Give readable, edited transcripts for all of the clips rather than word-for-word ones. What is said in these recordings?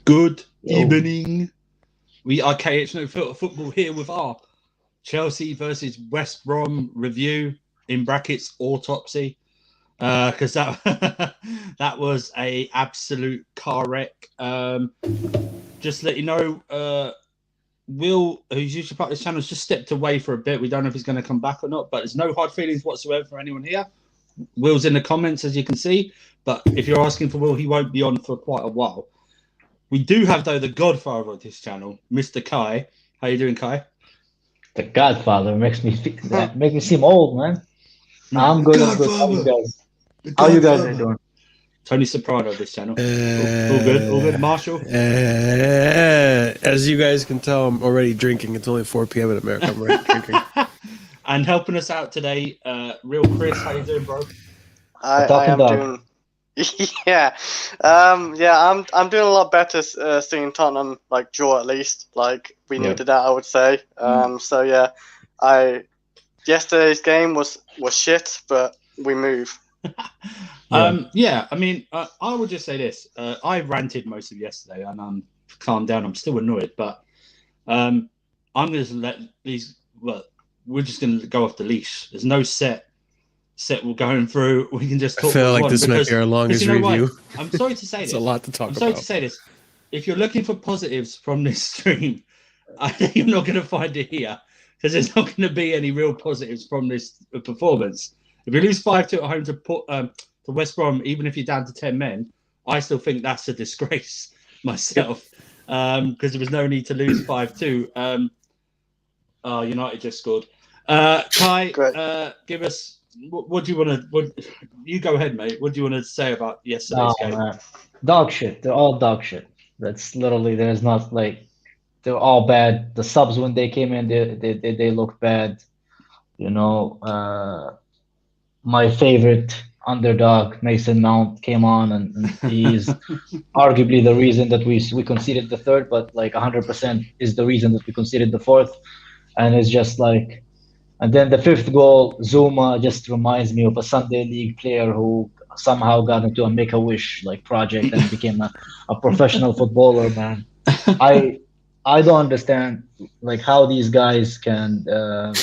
Good evening. We are KH No Filter Football here with our Chelsea versus West Brom review, in brackets, autopsy. Because that that was a absolute car wreck. Just to let you know, Will, who's usually part of this channel, has just stepped away for a bit. We don't know if he's going to come back or not, but there's no hard feelings whatsoever for anyone here. Will's in the comments, as you can see, but if you're asking for Will, he won't be on for quite a while. We do have, though, the godfather of this channel, Mr. Kai. How you doing, Kai? The godfather makes me seem old, man. I'm good. I'm good. How you guys? How you guys are doing? Tony Soprano of this channel. All good. All good. Marshall. As you guys can tell, I'm already drinking. It's only 4 p.m. in America. I'm already drinking. And helping us out today, Real Chris. How you doing, bro? I am doing. I'm doing a lot better seeing Tottenham draw, at least. We needed that, I would say. Yesterday's game was shit, but we move. I mean, I would just say this. I ranted most of yesterday, and I'm calmed down. I'm still annoyed, but I'm going to let these. Well, we're just going to go off the leash. There's no set we're going through. We can just talk. I feel like this might be our longest review. I'm sorry to say this. It's a lot to talk about. I'm sorry to say this. If you're looking for positives from this stream, you're not going to find it here, because there's not going to be any real positives from this performance. If you lose 5-2 at home to West Brom, even if you're down to 10 men, I still think that's a disgrace myself, because there was no need to lose 5-2. United just scored. Kai, give us. What do you want to? You go ahead, mate. What do you want to say about yesterday's game? Man. Dog shit. They're all dog shit. That's literally. There's not they're all bad. The subs, when they came in, they look bad. My favorite underdog, Mason Mount, came on, and he's arguably the reason that we conceded the third, but 100% is the reason that we conceded the fourth. And it's just and then the fifth goal, Zuma, just reminds me of a Sunday League player who somehow got into a Make-A-Wish project and became a professional footballer, man. I don't understand how these guys can. But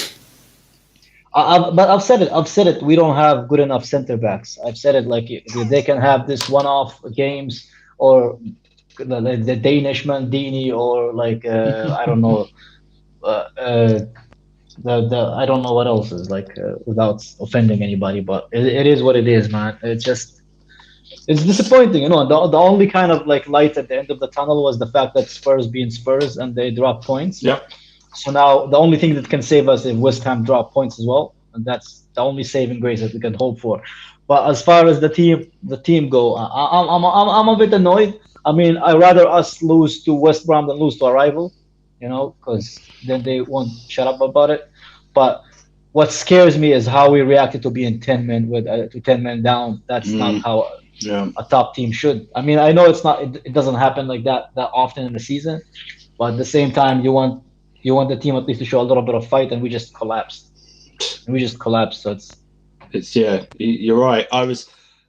I've said it. We don't have good enough center backs. I've said it. If they can have this one-off games, or the Danish Mandini, or I don't know. I don't know what else is without offending anybody, but it is what it is, man. It's disappointing, The only kind of light at the end of the tunnel was the fact that Spurs being Spurs and they dropped points. Yeah. So now the only thing that can save us is West Ham drop points as well, and that's the only saving grace that we can hope for. But as far as the team go, I'm a bit annoyed. I mean, I'd rather us lose to West Brom than lose to a rival, because then they won't shut up about it. But what scares me is how we reacted to being 10 men to 10 men down. That's not how a top team should. I mean, I know it doesn't happen like that often in the season, but at the same time, you want the team at least to show a little bit of fight, and we just collapsed. So you're right.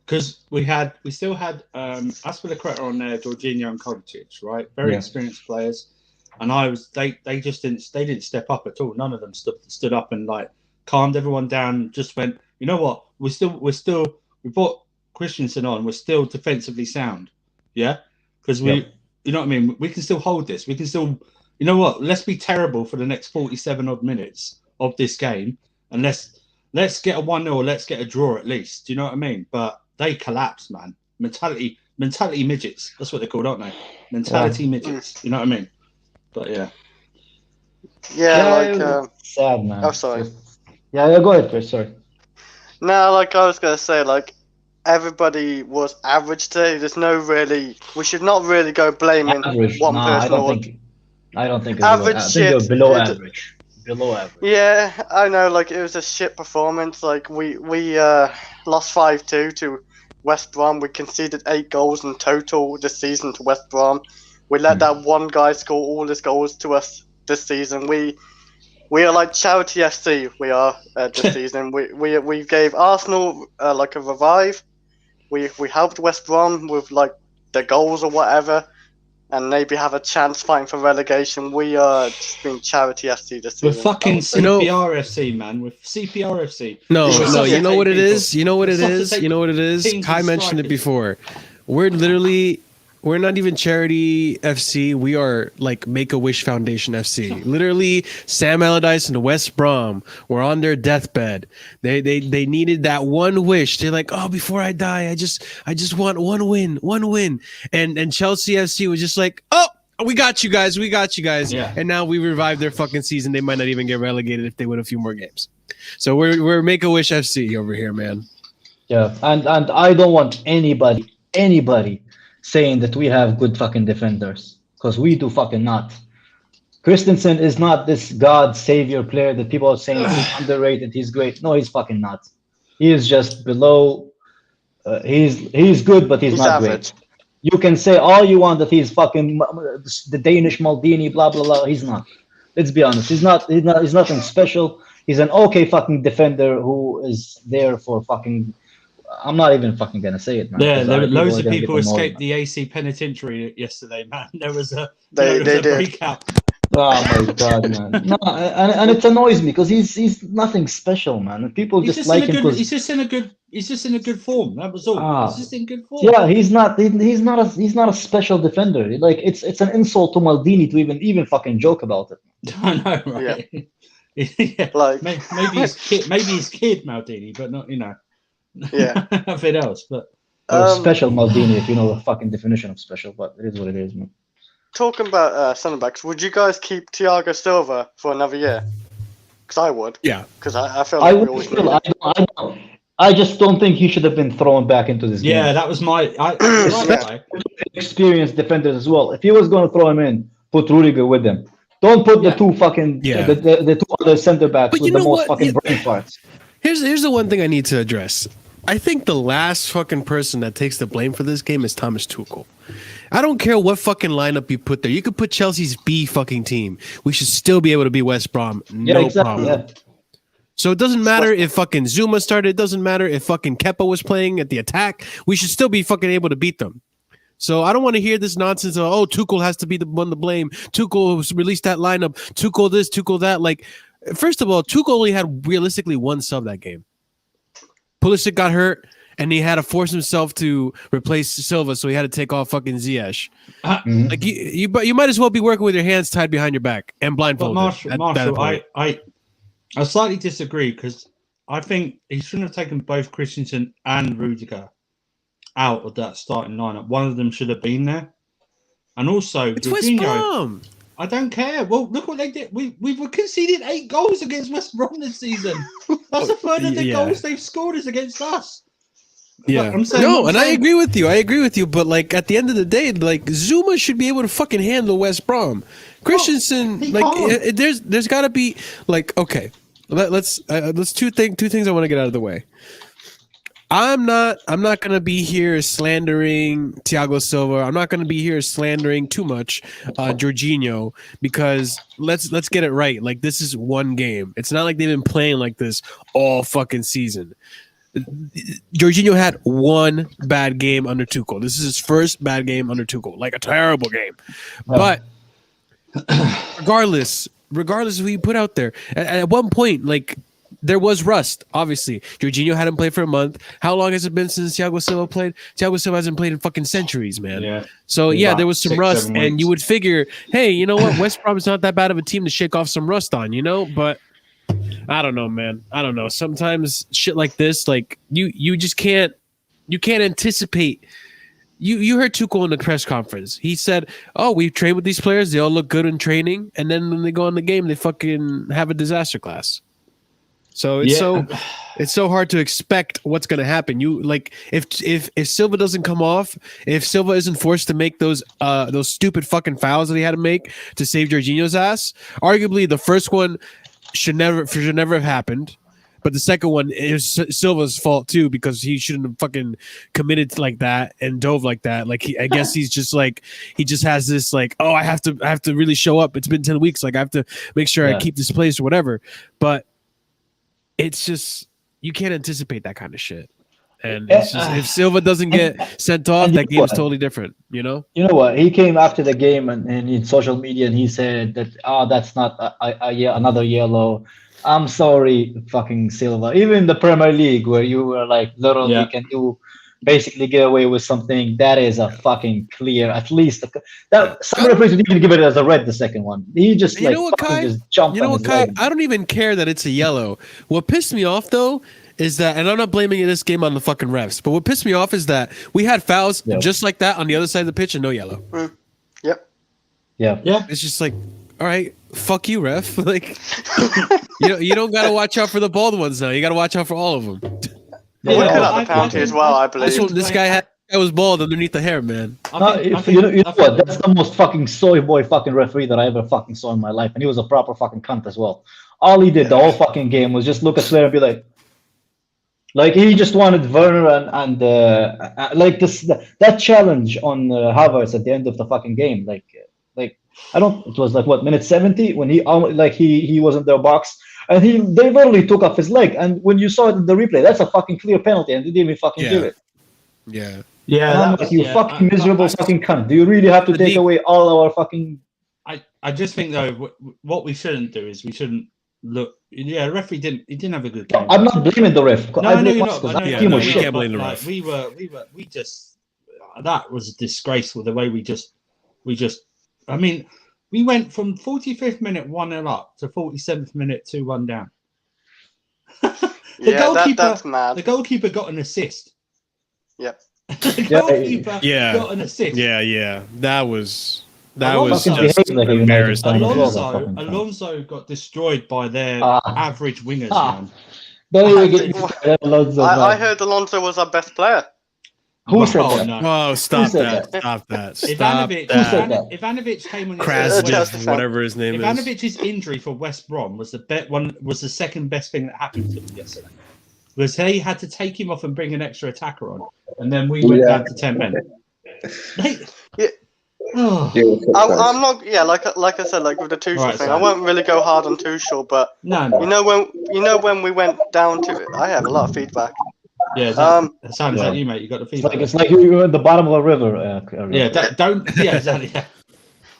Because we still had Aspilicueta on there, Jorginho and Kovacic, right? Very experienced players. And they just didn't step up at all. None of them stood up and calmed everyone down. Just went, you know what? We brought Christensen on. We're still defensively sound, yeah. Because you know what I mean. We can still hold this. We can still, you know what? Let's be terrible for the next 47 odd minutes of this game, and let's get a 1-0. Let's get a draw at least. Do you know what I mean? But they collapsed, man. Mentality midgets. That's what they're called, aren't they? Mentality midgets. You know what I mean? But sad, man. Oh, sorry. Yeah, go ahead, Chris. Sorry. No, I was gonna say, everybody was average today. There's no really. We should not really go blaming one person. I don't think average. I think they're below average. Below average. Yeah, I know. It was a shit performance. We lost 5-2 to West Brom. We conceded 8 goals in total this season to West Brom. We let that one guy score all his goals to us this season. We are like charity FC. We are this season. We gave Arsenal a revive. We helped West Brom with the goals or whatever. and maybe have a chance fighting for relegation. We are just being charity FC this We're season. fucking CPR FC, man. We're CPR FC. No, We're no, such you a know take what it people. is? You know what it We're such a is? take You know what it is? teams Kai and mentioned it strikers. before. We're not even charity FC. We are like Make-A-Wish Foundation FC. Literally, Sam Allardyce and West Brom were on their deathbed. They needed that one wish. They're like, oh, before I die, I just want one win. And Chelsea FC was just like, oh, we got you guys. Yeah. And now we revived their fucking season. They might not even get relegated if they win a few more games. So we're Make-A-Wish FC over here, man. Yeah, and I don't want anybody saying that we have good fucking defenders, because we do fucking not. Christensen is not this God savior player that people are saying he's underrated, he's great. No, he's fucking not. He is just below. He's good, but he's not average. great. You can say all you want that he's fucking the Danish Maldini, blah blah blah. He's not. Let's be honest. He's nothing special. He's an okay fucking defender who is there for fucking. I'm not even fucking gonna say it, man. Yeah, loads of gonna people get annoyed, escaped man. the AC penitentiary yesterday, man. There was a They did. breakout. Oh my god, man! No, and it annoys me because he's nothing special, man. And people He's just just in like a him good. because He's just in a good form. That was all. He's just in good form. yeah, he's not a special defender. Like it's an insult to Maldini to even fucking joke about it. I know, right? Yeah. Like- maybe he's kid Maldini, but not Yeah. nothing else. But Special Maldini, if you know the fucking definition of special, but it is what it is, man. Talking about centre backs, would you guys keep Thiago Silva for another year? Because I would. Yeah. Because I feel I like we would always still, need it. I just don't think he should have been thrown back into this game. yeah, that was my. Experienced defenders as well. If he was going to throw him in, put Rudiger with him. Don't put the two fucking the two other center backs But with you the know most what? fucking brain parts. Here's the one thing I need to address. I think the last fucking person that takes the blame for this game is Thomas Tuchel. I don't care what fucking lineup you put there. You could put Chelsea's B fucking team. We should still be able to beat West Brom. No problem. Yeah. So it doesn't matter if fucking Zuma started. It doesn't matter if fucking Kepa was playing at the attack. We should still be fucking able to beat them. So I don't want to hear this nonsense of, oh, Tuchel has to be the one to blame. Tuchel released that lineup. Tuchel this, Tuchel that. Like, first of all, Tuchel only had realistically one sub that game. Pulisic got hurt, and he had to force himself to replace Silva, so he had to take off fucking Ziyech. Like you might as well be working with your hands tied behind your back and But blindfolded. Marshall, I slightly disagree because I think he shouldn't have taken both Christensen and Rudiger out of that starting lineup. One of them should have been there, and also It's West Jorginho. Brom. I don't care. Well, look what they did. We've conceded 8 goals against West Brom this season. That's a third of the goals they've scored is against us. Yeah, I'm saying, I agree with you. But like at the end of the day, like Zuma should be able to fucking handle West Brom. Christensen, he like can't. there's got to be like let's two things I want to get out of the way. I'm not gonna be here slandering Thiago Silva. I'm not gonna be here slandering too much Jorginho, because let's get it right. Like, this is one game. It's not like they've been playing like this all fucking season. Jorginho had one bad game under Tuchel. This is his first bad game under Tuchel, like a terrible game. But regardless of who you put out there, at one point, like, there was rust, obviously. Jorginho hadn't played for a month. How long has it been since Thiago Silva played? Thiago Silva hasn't played in fucking centuries, man. Yeah. So, there was some 6, rust, 7 and weeks. you would figure, hey, you know what? West Brom is not that bad of a team to shake off some rust on, But I don't know, man. I don't know. Sometimes shit like this, like, you just can't anticipate. You heard Tuchel in the press conference. He said, oh, we train with these players. They all look good in training. And then when they go in the game, they fucking have a disaster class. So it's so hard to expect what's going to happen. You like if Silva doesn't come off, if Silva isn't forced to make those stupid fucking fouls that he had to make to save Jorginho's ass, arguably the first one should never have happened, but the second one is Silva's fault too, because he shouldn't have fucking committed like that and dove like that. Like, I guess he's just like, he just has this like, oh, I have to really show up. It's been 10 weeks. Like, I have to make sure I keep this place or whatever. But it's just, you can't anticipate that kind of shit. And it's just, if Silva doesn't get sent off, that game's totally different, you know? You know what? He came after the game and in social media and he said that, that's not another yellow. I'm sorry, fucking Silva. Even in the Premier League, where you were like, literally can you basically get away with something, that is a fucking clear, at least that some referees would even give it as a red, the second one. He just just jumped on his leg. I don't even care that it's a yellow. What pissed me off though is that, and I'm not blaming this game on the fucking refs, but what pissed me off is that we had fouls just like that on the other side of the pitch and no yellow. Yep. Yeah. It's just like, all right, fuck you, ref. Like, you don't gotta watch out for the bald ones now. You gotta watch out for all of them. We could have the penalty as well, I believe. This guy was bald underneath the hair, man. You know what? That's the most fucking soy boy fucking referee that I ever fucking saw in my life, and he was a proper fucking cunt as well. All he did the whole fucking game was just look at Slayer and be like he just wanted Werner and like that challenge on Havertz at the end of the fucking game. Like I don't. It was like what, minute 70 when he was in their box and they literally took off his leg. And when you saw it in the replay, that's a fucking clear penalty, and they didn't even fucking give it. Yeah. Yeah. You fucking miserable fucking cunt. Do you really have to take away all our fucking? I just think though, what we shouldn't do is we shouldn't look. Yeah, the referee didn't have a good game. I'm not blaming the ref. No, you're not. We can't blame the ref. We just that was disgraceful. The way we just. I mean, we went from 45th minute 1-0 up to 47th minute 2-1 down. That's mad. The goalkeeper got an assist. Yep. The goalkeeper got an assist. Yeah. That was just embarrassing. Alonso got destroyed by their average wingers, man. I heard Alonso was our best player. Who said that? No. Oh, stop that. Stop that. Ivanovic came on Krasnov, whatever his name is. Ivanovic's injury for West Brom was the second best thing that happened to him yesterday. Was he had to take him off and bring an extra attacker on, and then we went down to 10 men. I'm not. Yeah, like I said, like with the Tuchel thing, I won't really go hard on Tuchel, but no. You know when we went down to, I have a lot of feedback. Yeah, that sounds like you, mate. You got the feedback. It's like you were at the bottom of a river. Exactly.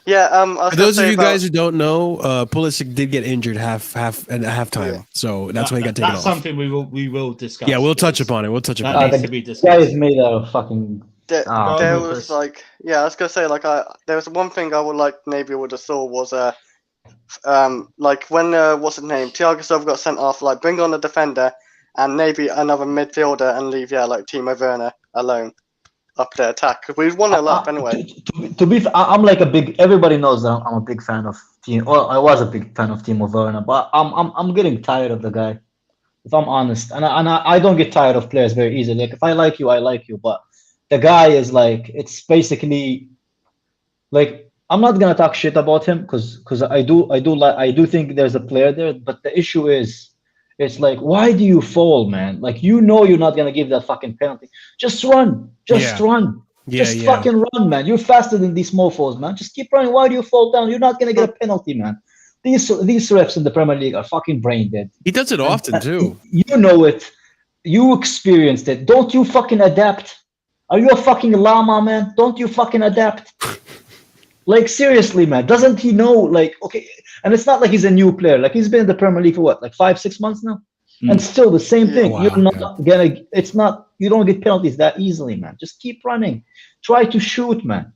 Yeah. For those of you guys who don't know, Pulisic did get injured at halftime, so that's why he got taken off. That's something we will discuss. Yeah, we'll touch upon it. The guy is made out of fucking. There was like, I was gonna say, like, there was one thing I would like maybe would have thought was like when what's his name, Thiago Silva got sent off, like bring on a defender and maybe another midfielder and leave Timo Werner alone up the attack, because we'd won a lot anyway. To be, I'm like everybody knows that I'm a big fan of I was a big fan of Timo Werner, but I'm getting tired of the guy, if I'm honest, and I don't get tired of players very easily. Like if I like you, I like you, but the guy is like, it's basically like, I'm not gonna talk shit about him because I do think there's a player there, but the issue is, it's like, why do you fall, man? Like, you know you're not gonna give that fucking penalty. Just run. Run. Fucking run, man. You're faster than these mofos, man. Just keep running. Why do you fall down? You're not gonna get a penalty, man. These refs in the Premier League are fucking brain dead. He does it often too. You know it. You experienced it. Don't you fucking adapt? Are you a fucking llama, man? Don't you fucking adapt? Like, seriously, man. Doesn't he know, like, okay, and it's not like he's a new player. Like, he's been in the Premier League for what, like 5-6 months now? And still the same thing. Wow, you're not gonna, you don't get penalties that easily, man. Just keep running. Try to shoot, man.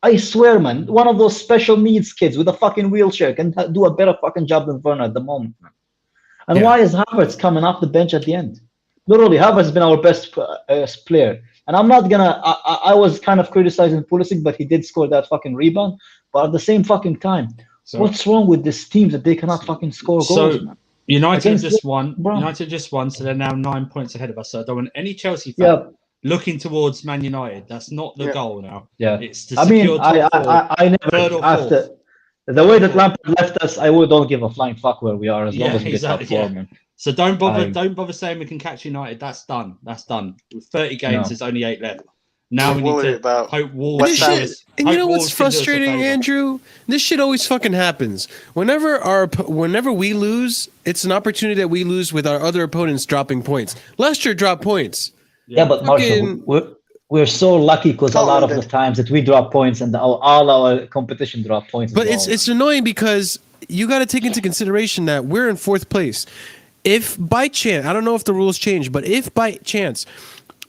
I swear, man, one of those special needs kids with a fucking wheelchair can do a better fucking job than Werner at the moment, man. And why is Havertz coming off the bench at the end? Literally, Havertz has been our best player. And I'm not gonna. I was kind of criticizing Pulisic, but he did score that fucking rebound. But at the same fucking time, what's wrong with this team that they cannot fucking score goals? Man? United just won. United just won, so they're now 9 points ahead of us. So I don't want any Chelsea fan looking towards Man United. That's not the goal now. Yeah, it's to secure I never after the way that Lampard left us. I don't give a flying fuck where we are as long as we get top four, man. So don't bother saying we can catch United. That's done. With 30 games, there's only 8 left. Now we need to hope Wolves. And you know what's frustrating, Andrew? This shit always fucking happens. Whenever we lose, it's an opportunity that we lose with our other opponents dropping points. Leicester dropped points. Yeah, but Marshall, we're so lucky because a lot of the times that we drop points and all our competition drop points. But it's annoying because you got to take into consideration that we're in 4th place. If by chance, I don't know if the rules change, but if by chance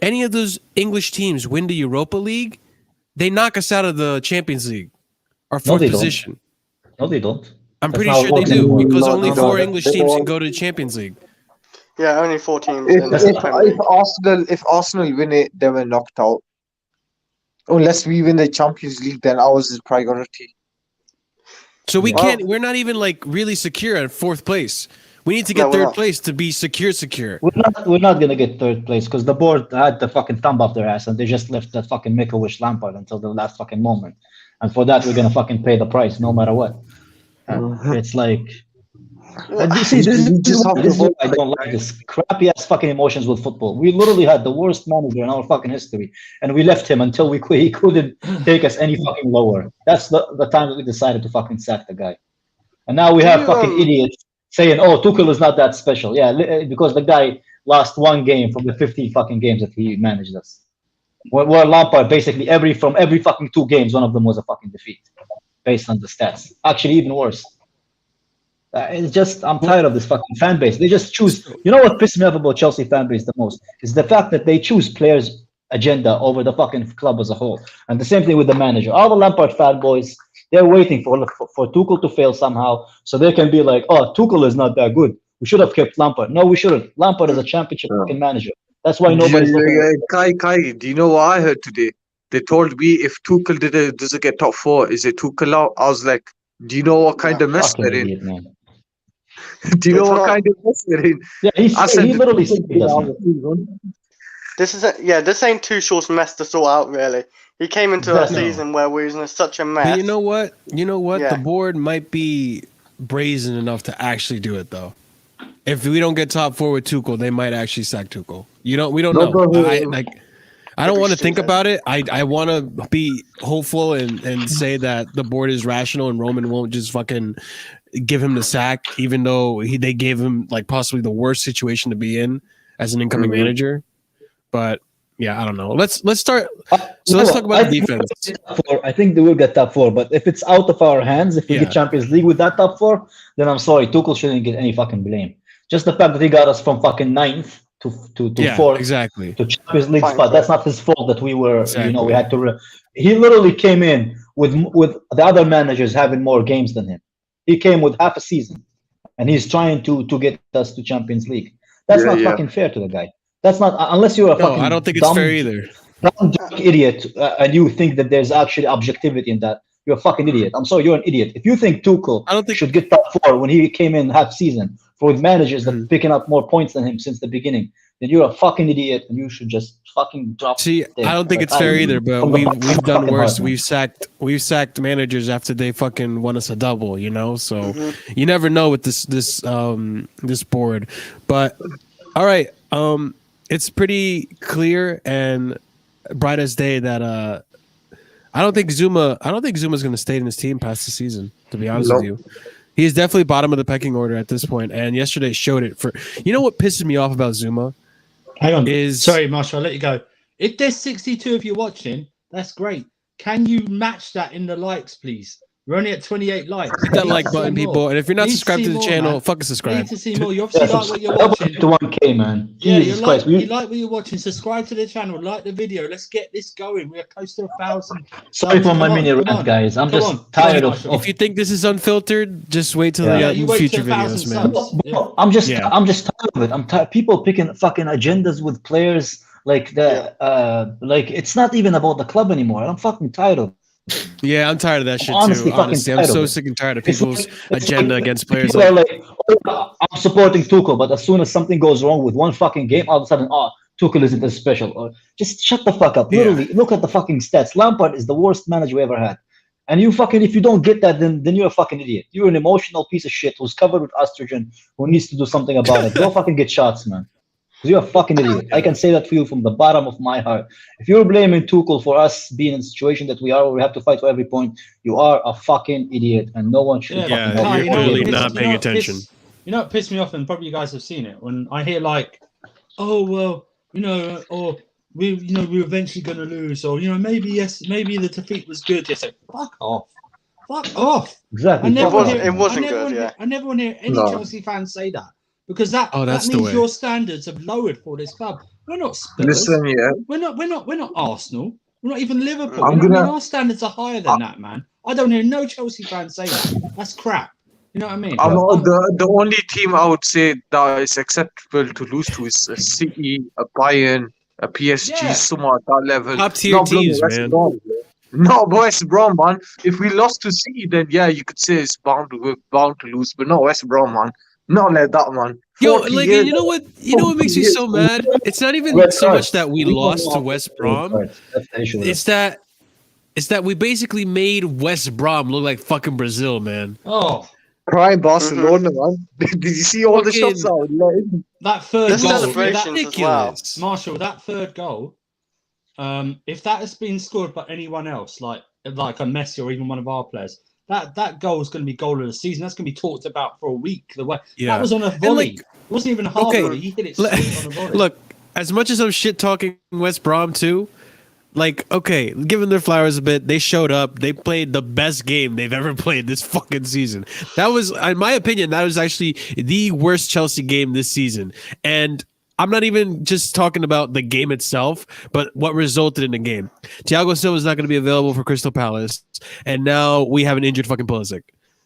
any of those English teams win the Europa League, they knock us out of the Champions League, our 4th position. No, they don't. I'm pretty sure they do because only 4 English teams can go to the Champions League. Yeah, only 4 teams. If Arsenal win it, they were knocked out. Unless we win the Champions League, then ours is priority. So we can't. We're not even like really secure at 4th place. We need to get 3rd place to be secure. We're not gonna get 3rd place because the board had the fucking thumb up their ass and they just left that fucking Make-A-Wish Lampard until the last fucking moment. And for that, we're gonna fucking pay the price no matter what. It's like. This is why I don't like this crappy ass fucking emotions with football. We literally had the worst manager in our fucking history, and we left him until he couldn't take us any fucking lower. That's the time that we decided to fucking sack the guy. And now we have fucking idiots saying, "Oh, Tuchel is not that special." Yeah, because the guy lost 1 game from the 50 fucking games that he managed us. Where Lampard basically from every fucking 2 games, one of them was a fucking defeat, based on the stats. Actually, even worse. It's just, I'm tired of this fucking fan base. They just choose. You know what pisses me off about Chelsea fan base the most is the fact that they choose players' agenda over the fucking club as a whole. And the same thing with the manager. All the Lampard fanboys, they're waiting for Tuchel to fail somehow so they can be like, "Oh, Tuchel is not that good. We should have kept Lampard." No, we shouldn't. Lampard is a championship fucking manager. That's why nobody's looking. Kai, do you know what I heard today? They told me if Tuchel doesn't get top 4, is it Tuchel out? I was like, do you know what kind of mess they're in? Idiot, do you know what kind of mess they're in? Yeah, he literally said this ain't Tuchel's mess to sort out, really. He came into a season where we was in such a mess. But you know what? Yeah. The board might be brazen enough to actually do it, though. If we don't get top 4 with Tuchel, they might actually sack Tuchel. We don't know. I don't want to think about it. I want to be hopeful and say that the board is rational and Roman won't just fucking give him the sack, even though they gave him like possibly the worst situation to be in as an incoming manager. But yeah, I don't know. Let's start. So let's talk about the defense. I think they will get top 4, but if it's out of our hands, if we get Champions League with that top 4, then I'm sorry, Tuchel shouldn't get any fucking blame. Just the fact that he got us from fucking 9th to 4th exactly to Champions League spot. That's not his fault that we were, we had to. He literally came in with the other managers having more games than him. He came with half a season, and he's trying to get us to Champions League. That's not fucking fair to the guy. That's not unless you're a fucking. I don't think it's fair either. Dumb idiot, and you think that there's actually objectivity in that. You're a fucking idiot. I'm sorry, you're an idiot. If you think Tuchel should get top 4 when he came in half season for managers that are picking up more points than him since the beginning, then you're a fucking idiot and you should just fucking drop. See, I don't think it's fair either, but we've done worse. We've sacked managers after they fucking won us a double, So you never know with this board. But all right, it's pretty clear and bright as day that I don't think Zuma's going to stay in his team past the season, to be honest with you. He's definitely bottom of the pecking order at this point, and yesterday showed it. You know what pisses me off about Zuma? Hang on. Sorry, Marshall, I'll let you go. If there's 62 of you watching, that's great. Can you match that in the likes, please? We're only at 28 likes. Hit that like button, people. And if you're not subscribed to the channel, fucking subscribe. You need to see more. You obviously like what you're watching. To 1K, man. Yeah, you like what you're watching. Subscribe to the channel. Like the video. Let's get this going. We're close to 1,000. Sorry for my mini rant, guys. I'm just tired of. If you think this is unfiltered, just wait till the future videos, man. I'm just tired of it. I'm tired. People picking fucking agendas with players like like it's not even about the club anymore. I'm fucking tired of it. Yeah, I'm tired of that shit too. Honestly, I'm so sick and tired of people's agenda against players. People are like, I'm supporting Tuchel, but as soon as something goes wrong with one fucking game, all of a sudden, Tuchel isn't as special. Or just shut the fuck up. Literally, look at the fucking stats. Lampard is the worst manager we ever had. And you fucking, if you don't get that, then you're a fucking idiot. You're an emotional piece of shit who's covered with estrogen who needs to do something about it. Go fucking get shots, man. You're a fucking idiot. I can say that for you from the bottom of my heart. If you're blaming Tuchel for us being in the situation that we are, where we have to fight for every point, you are a fucking idiot, and no one should fucking help you. You're really not paying attention. You know what pissed me off, and probably you guys have seen it, when I hear like, oh, well, or we're eventually going to lose, or maybe the defeat was good. Yes, fuck off. Exactly. It wasn't good. Yeah. I never want to hear any Chelsea fans say that, because that means your standards have lowered for this club. We're not Spurs. Listen, yeah. We're not Arsenal. We're not even Liverpool. Our standards are higher than that, man. I don't hear no Chelsea fans say that. That's crap. You know what I mean? The only team I would say that is acceptable to lose to is a City, a Bayern, a PSG, somewhere at that level. Top tier teams, man. No, West Brom, man. If we lost to City, then you could say it's bound to lose. But no, West Brom, man. Not like that, man. Yo, like, you know what makes me so mad? It's not even so much that we lost to West Brom. It's that we basically made West Brom look like fucking Brazil, man. Oh. Prime Barcelona, man. Did you see all the shots out? That third goal, celebrations as well. Marshall, that third goal, if that has been scored by anyone else, like a Messi or even one of our players, that goal is going to be goal of the season. That's going to be talked about for a week. That was on a volley. It wasn't even a half volley. He hit it straight on a volley. Look, as much as I'm shit talking West Brom too, like, okay, giving their flowers a bit, they showed up. They played the best game they've ever played this fucking season. That was, in my opinion, that was actually the worst Chelsea game this season. And I'm not even just talking about the game itself, but what resulted in the game. Thiago Silva is not going to be available for Crystal Palace, and now we have an injured fucking Pulisic.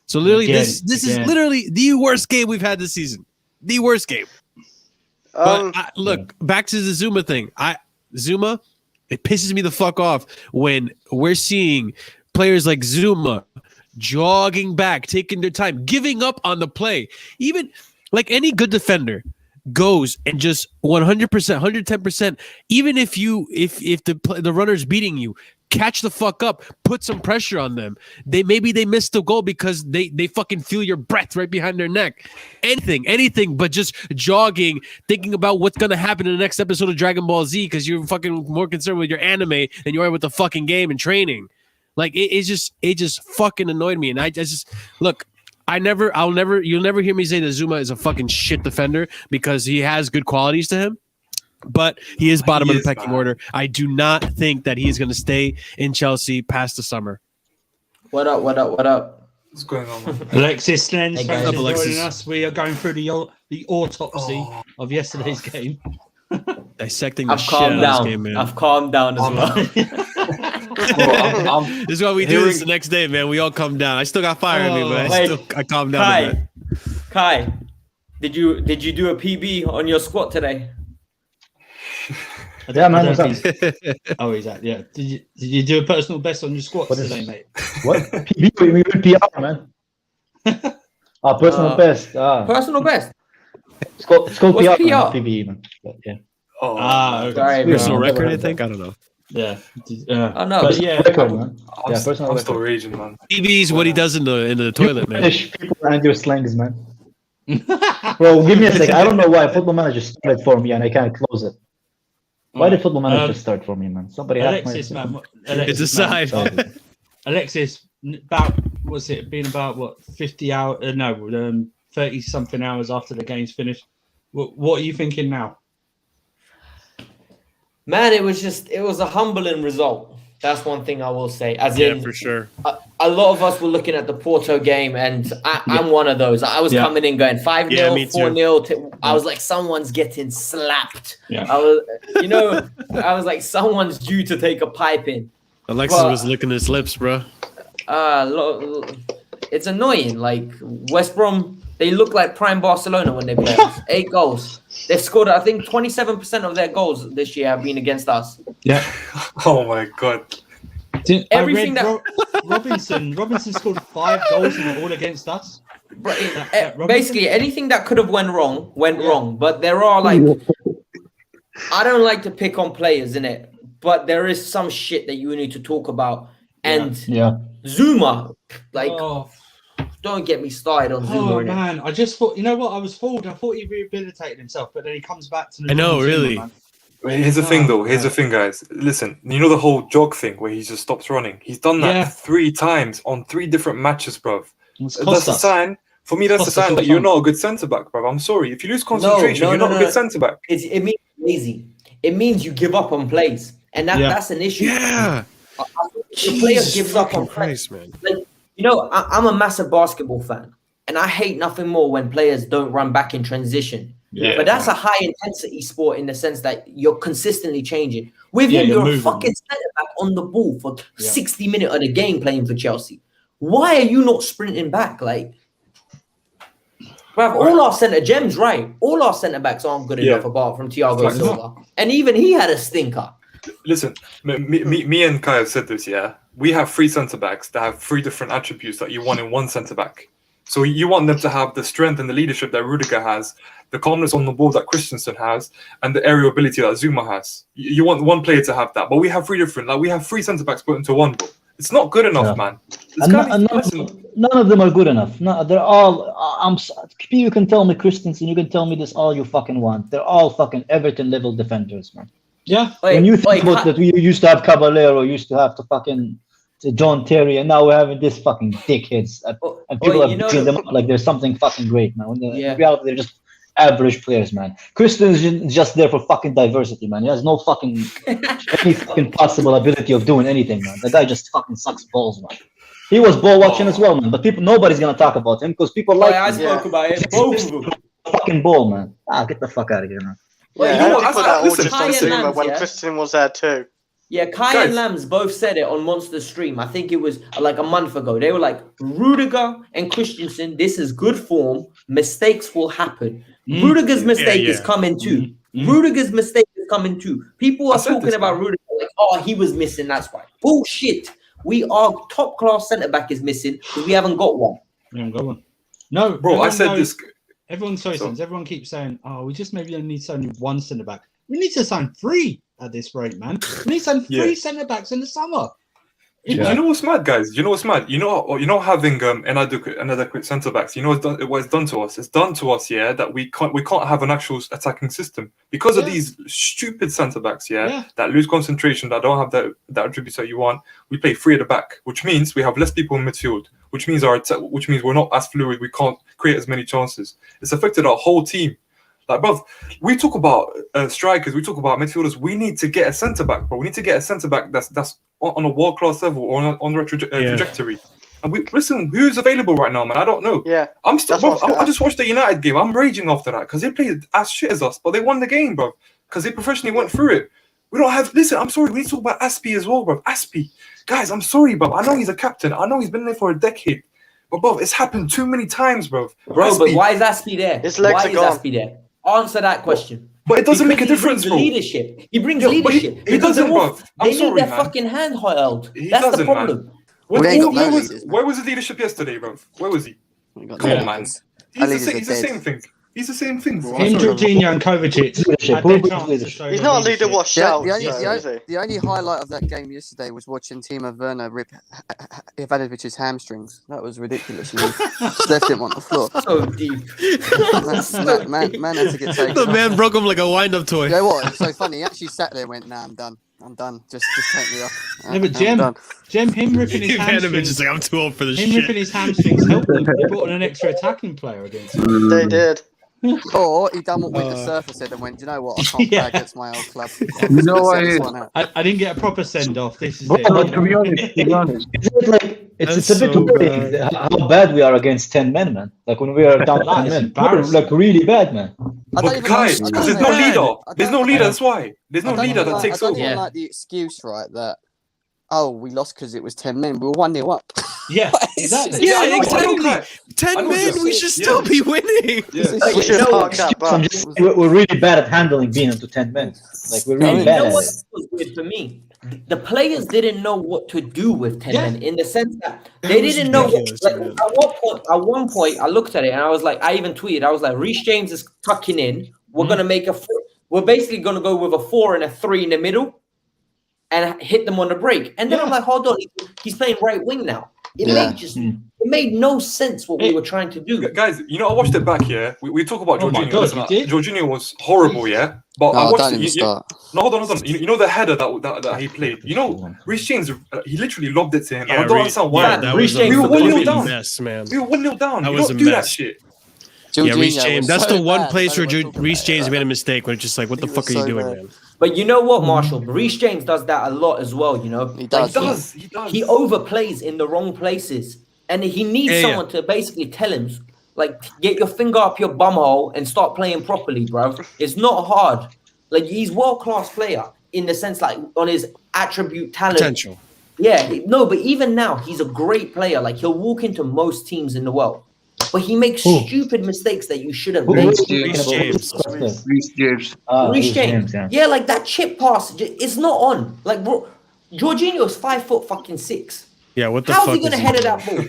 So literally, this is literally the worst game we've had this season. The worst game. But look, back to the Zuma thing. Zuma, it pisses me the fuck off when we're seeing players like Zuma jogging back, taking their time, giving up on the play. Even like any good defender goes and just 100%, 110%. Even if the runner's beating you, catch the fuck up, put some pressure on them. They missed the goal because they fucking feel your breath right behind their neck. Anything but just jogging, thinking about what's gonna happen in the next episode of Dragon Ball Z because you're fucking more concerned with your anime than you are with the fucking game and training. Like it just fucking annoyed me, and I just look. You'll never hear me say that Zuma is a fucking shit defender because he has good qualities to him, but he is bottom of the pecking order. I do not think that he's going to stay in Chelsea past the summer. What up? What's going on, man? Alexis Slendz, thanks for joining us. We are going through the autopsy of yesterday's game. Dissecting the shit out of this game, man. I've calmed down as well. This is what we do this the next day, man. We all calm down. I still got fire in me, but I calmed down. Kai, did you do a PB on your squat today? Yeah, man. Oh, he's at. Yeah. Did you do a personal best on your squats today, mate? What? PB? We went PR, man. Personal best. Personal best. It's called PR. PR? PB, man. But, yeah. Okay. Sorry, personal record, I think. I don't know. Yeah. Oh no, but yeah, record, man. I'm still raging, man. PB's what he does in the toilet, man. People and your slangs, man. Bro, give me a second. I don't know why Football Manager started for me and I can't close it. Why did Football Manager start for me, man? Somebody Alexis, man. It's a side. Alexis, been about 50 hours? 30 something hours after the game's finished. What are you thinking now? Man, it was a humbling result. That's one thing I will say. For sure. A lot of us were looking at the Porto game, and I'm one of those. I was coming in going 5-0, 4-0. I was like, someone's getting slapped. Yeah. I was like, someone's due to take a pipe in. Alexis was licking his lips, bro. It's annoying. Like West Brom, they look like prime Barcelona when they play us. 8 goals. They've scored, I think, 27% of their goals this year have been against us. Yeah. Oh my god. Robinson scored 5 goals and they're all against us. Basically, anything that could have went wrong. But there are I don't like to pick on players, innit? But there is some shit that you need to talk about. And Zuma, don't get me started on Zuma. Oh man, I just thought, I was fooled. I thought he rehabilitated himself, but then he comes back to the. I know, really. Zuma, Here's the thing, though. Here's the thing, guys. Listen, you know the whole jog thing where he just stops running. He's done that 3 times on 3 different matches, bruv. That's a sign. For me, that's a sign that you're not a good centre back, bruv. I'm sorry. If you lose concentration, you're not a good centre back. It means lazy. it means you give up on plays, and that's an issue. Yeah, the player gives up on plays, man. Like, I'm a massive basketball fan, and I hate nothing more when players don't run back in transition. Yeah, but that's a high intensity sport in the sense that you're consistently changing. With him, you're a fucking centre back on the ball for 60 minutes of the game playing for Chelsea. Why are you not sprinting back? Like, bruv, all our centre gems, right? All our centre backs aren't good enough apart from Thiago Silva, and even he had a stinker. Listen, me and Kai have said this. Yeah, we have 3 centre backs that have 3 different attributes that you want in one centre back. So you want them to have the strength and the leadership that Rudiger has, the calmness on the ball that Christensen has, and the aerial ability that Zuma has. You want one player to have that, but we have 3 different. Like, we have 3 centre backs put into one, bro. It's not good enough, man. None of them are good enough. No, they're all. You can tell me Christensen. You can tell me this all you fucking want. They're all fucking Everton level defenders, man. Yeah. When you think about that, we used to have Caballero, used to have to fucking John Terry, and now we're having this fucking dickheads, and people are beating them up like there's something fucking great, man. When in reality, they're just average players, man. Christensen is just there for fucking diversity, man. He has no fucking any fucking possible ability of doing anything, man. The guy just fucking sucks balls, man. He was ball watching as well, man. But nobody's gonna talk about him because people like. I spoke about it. Both of them. Fucking ball, man. Get the fuck out of here, man. Well, when Christian was there too. Yeah, Kai and Lambs both said it on Monster Stream. I think it was like a month ago. They were like, Rudiger and Christensen, this is good form. Mistakes will happen. Rudiger's mistake is coming too. Rudiger's mistake is coming too. People are talking about Rudiger like, oh, he was missing, that's why. Bullshit. Our top class centre back is missing because we haven't got one. We haven't got one. No, bro, I said this. Everyone keeps saying, oh, we just maybe only need to sign 1 centre back. We need to sign 3 at this rate, man. We need to sign 3 centre backs in the summer. You know what's mad, guys? You know what's mad? You know having inadequate centre backs. You know what it's done to us. It's done to us, that we can't have an actual attacking system because of these stupid centre backs, that lose concentration, that don't have that attributes that you want. We play 3 at the back, which means we have less people in midfield, which means we're not as fluid. We can't create as many chances. It's affected our whole team. Like, bro, we talk about strikers, we talk about midfielders. We need to get a centre back, bro. We need to get a centre back that's on a world class level or on the trajectory. And listen, who's available right now, man? I don't know. Yeah, I'm still. Bro, I just watched the United game. I'm raging after that because they played as shit as us, but they won the game, bro. Because they professionally went through it. We don't have. Listen, I'm sorry. We need to talk about Aspie as well, bro. Aspie, guys, I'm sorry, bro. I know he's a captain. I know he's been there for a decade. But bro, it's happened too many times, bro. But why is Aspie there? Why is Aspie there? Answer that question. But it doesn't make a difference, bro. Leadership. He brings leadership. He doesn't, bro. They need their fucking hand held. That's the problem. Where was his leadership yesterday, bro? Where was he? Come on, man. He's the same thing. He's the same thing, bro. Him, Jorginho, and Kovacic. He's not a leader what shouts. The only highlight of that game yesterday was watching Timo Werner rip Ivanovic's hamstrings. That was ridiculous. Just left him on the floor. So deep. Man had to get taken. The man broke him like a wind-up toy. You know what? It's so funny. He actually sat there and went, "Nah, I'm done. I'm done. Just take me off." No, but Jem, him ripping his hamstrings. Is like, I'm too old for this shit. Him ripping his hamstrings helped them. They brought in an extra attacking player against him. They did. Or he done what with the surfer said and went, you know what, I can't play against my old club. I didn't get a proper send-off. This is it. But to be honest, it's a bit worrying how bad we are against 10 men, man. Like when we are down 10 men, we're like really bad, man. But guys, because there's no leader. There's no leader, that's why. There's no leader that takes over. I don't even like the excuse, right, that, oh, we lost because it was 10 men. We were 1-0 up. Yeah, exactly. Yeah, exactly. 10 men, we should still be winning. We're really bad at handling being into 10 men. Like we're really bad. You know what was weird for me? The players didn't know what to do with 10 men in the sense that they didn't know. Like, at one point, I looked at it and I was like, I even tweeted, I was like, Reece James is tucking in. We're gonna make we're basically gonna go with a 4 and a 3 in the middle and hit them on the break. And then I'm like, hold on, he's playing right wing now. It made no sense what we were trying to do. Guys, you know, I watched it back here. We talk about Jorginho. Jorginho was horrible, But I watched it. No, hold on. You know the header that he played? You know, Reece James, he literally lobbed it to him. I don't understand why. We were 1-0 down. Mess, man. We were 1-0 down. That you was don't a do mess. That shit. Yeah, Reece James. That's the one place where Reece James made a mistake when it's just like, what the fuck are you doing, man? But you know what, Marshall? Reece James does that a lot as well, you know? He does. He does. He overplays in the wrong places. And he needs someone to basically tell him, like, get your finger up your bumhole and start playing properly, bro. It's not hard. Like, he's world-class player in the sense, like, on his attribute talent. Potential. Yeah, no, but even now, he's a great player. Like, he'll walk into most teams in the world. But he makes stupid mistakes that you shouldn't make. Reece James. Reece James. Reece James. Yeah, like that chip pass, it's not on. Like, bro, Jorginho is 5'6". Yeah, what the How's fuck he gonna is head it that ball?